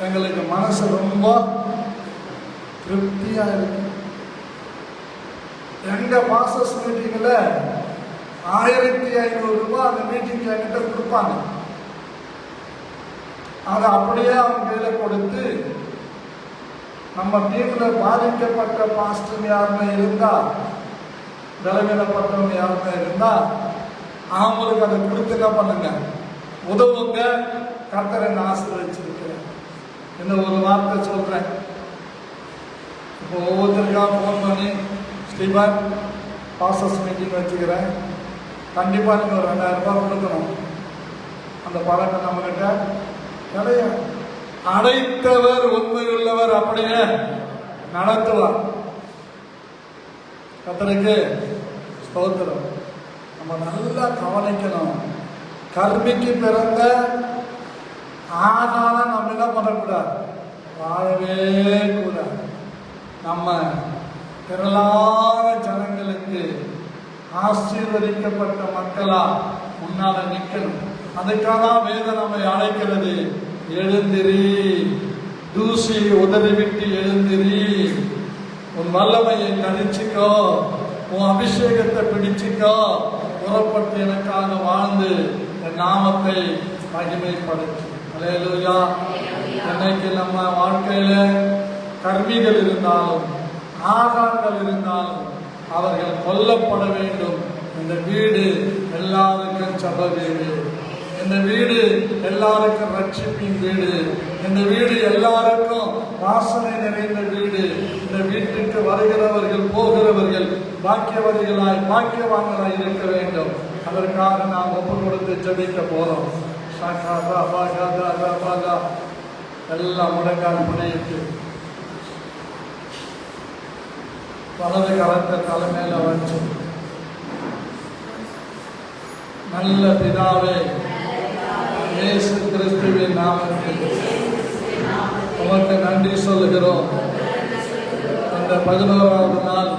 எங்களுக்கு மனசு ரொம்ப திருப்தியா இருக்கு. எங்க பாஸ்டர்ஸ் மீட்டிங்ல 1500 ரூபாய் அந்த மீட்டிங்க்கு என்கிட்ட கொடுப்பாங்க. அதை அப்படியே அவங்க கையில கொடுத்து, நம்ம டீம்ல பாதிக்கப்பட்ட பாஸ்டர் யாருமே இருந்தா, பலவீனப்பட்டவங்க யாருமே இருந்தா அவங்களுக்கு அதை கொடுத்து என்ன பண்ணுங்க, உதவுங்க. கர்த்தரை ஆசீர்வதிச்சிருக்கிறேன். இந்த ஒரு வார்த்தை சொல்றேன். இப்போ ஒவ்வொருத்தருக்காக ஃபோன் பண்ணி, ஸ்டீபன் பாஸ்டர்ஸ் மீட்டிங் வச்சுக்கிறேன், கண்டிப்பாக நீங்கள் ஒரு 2000 ரூபாய் கொடுக்கணும். அந்த பழக்கம் நம்மகிட்ட கிடையாது. அழைத்தவர் உண்மையுள்ளவர், அப்படியே நடத்துவார். கர்த்தருக்கு ஸ்தோத்திரம். நம்ம நல்லா கவனிக்கணும். கர்மிக்கு பிறந்த ஆனால நம்ம என்ன பண்ணக்கூடாது, வாழவே கூடாது. நம்ம திரளான ஜனங்களுக்கு ஆசீர்வதிக்கப்பட்ட மக்களா முன்னால நிற்கணும். அதுக்காக வேதம் நம்மை அழைக்கிறது. எழுந்திரி, தூசியை உதறிவிட்டு எழுந்திரி, உன் வல்லமையை கணிச்சுக்கோ, உன் அபிஷேகத்தை பிடிச்சுக்கோ, புறப்பட்டு எனக்காக வாழ்ந்து என் நாமத்தை மகிமைப்படுத்து. அல்லேலூயா. இன்னைக்கு நம்ம வாழ்க்கையில கர்மிகள் இருந்தாலும் ஆகாரங்கள் இருந்தாலும் அவர்கள் கொல்லப்பட வேண்டும். இந்த வீடு எல்லாருக்கும் சபை வீடு, இந்த வீடு எல்லாருக்கும் ரட்சிப்பின் வீடு, இந்த வீடு எல்லாருக்கும் வாசனை நிறைந்த வீடு. இந்த வீட்டுக்கு வருகிறவர்கள் போகிறவர்கள் பாக்கியவதிகளாய் பாக்கியவான்களாய் இருக்க வேண்டும். அதற்காக நாம் ஒப்பு கொடுத்து ஜெபிக்க போறோம். எல்லாம் முடங்கால் புனையிட்டு வலது கலந்த தலைமையில வச்சு, நல்ல பிதாவே, இயேசு கிறிஸ்துவின் நாமத்தில் உமக்கு நன்றி சொல்லுகிறோம். இந்த 11வது நாள்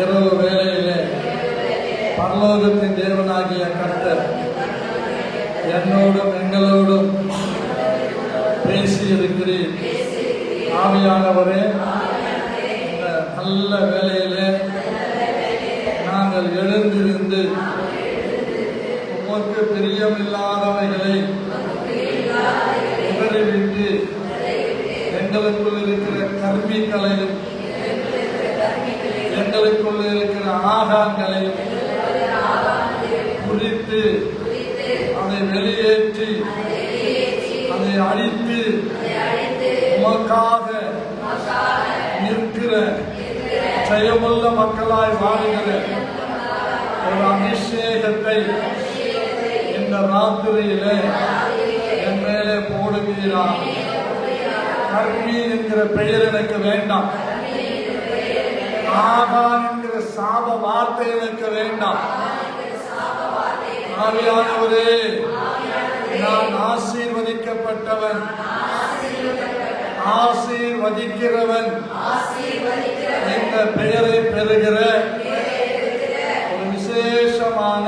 இரவு வேளையிலே பரலோகத்தின் தேவனாகிய கர்த்தர் என்னோடும் எங்களோடும் பேசி இருக்கிறீர். ஆவியானவரே, இந்த நல்ல வேளையிலே நாங்கள் எழுந்திருந்து உமக்கு பிரியமில்லாதவைகளை உதறிவிட்டு எங்களுக்குள் இருக்கிற கர்மிகளையும் எங்களுக்குள் இருக்கிற ஆகாரங்களையும் குறித்து அதை வெளியேற்றி அதை அழித்து உமக்காக நிற்கிற ஜெயமுள்ள மக்களாய் வாழுகிற ஒரு அபிஷேகத்தை இந்த ராத்திரியிலே என் மேலே போடுகிறார். கர்மி என்கிற பெயர் எனக்கு வேண்டாம். ஆகான் என்கிற சாப வார்த்தை எனக்கு வேண்டாம். ஆவியானவரே, நான் ஆசீர்வதிக்கப்பட்டவன், ஆசீர்வதிக்கிறவன் என்ற பெயரை பெறுகிற ஒரு விசேஷமான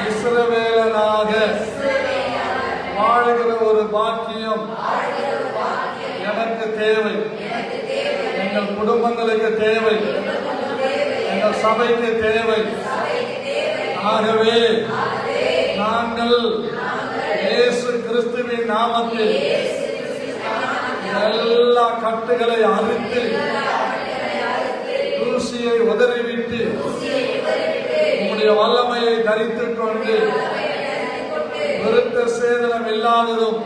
இஸ்ரவேலனாக வாழ்கிற ஒரு பாக்கியம் எனக்கு தேவை. எங்கள் குடும்பங்களுக்கு தேவை, எங்கள் சபைக்கு தேவை. ஆகவே நாங்கள் இயேசு கிறிஸ்துவின் நாமத்தில் எல்லா கட்டுகளை அறுத்து தூசியை உதறிவிட்டு உங்களுடைய வல்லமையை தரித்துக் கொண்டு விருத்த சேதனம் இல்லாததும்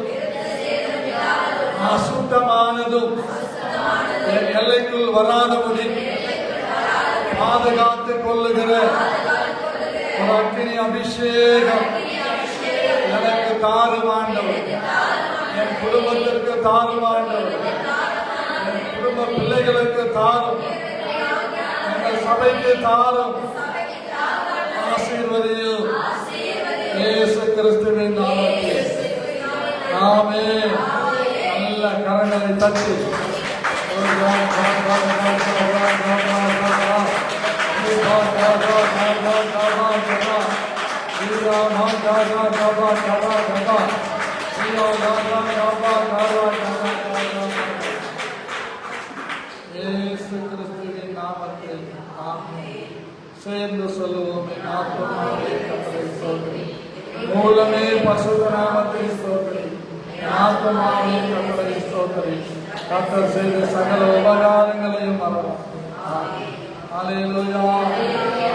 அசுத்தமானதும் என் எல்லைக்குள் வராதபடி பாதுகாத்துக் கொள்ளுகிற ஒரு அக்கினி அபிஷேகம் எனக்கு தாரும் ஆண்டவர். என் குடும்பத்திற்கு தாரும் ஆண்டவர். என் குடும்ப பிள்ளைகளுக்கு தாரும். எங்கள் சபைக்கு தாரும். ஆசீர்வதியும் இயேசு கிறிஸ்துவின் நாமத்தில். ஆமென். நல்ல கரங்களை தட்டி இயேசு கிறிஸ்துவின் நாமத்தில் ஆமென். சேர்ந்து சொல்லுவோம். மூலமே பசுத்த நாமத்தை ஸ்தோத்திரி. ஆத்மாவே கர்த்தரை ஸ்தோத்திரி. கர்த்தர் செய்த சகல உபகாரங்களையும் மறவார். ஹல்லேலூயா.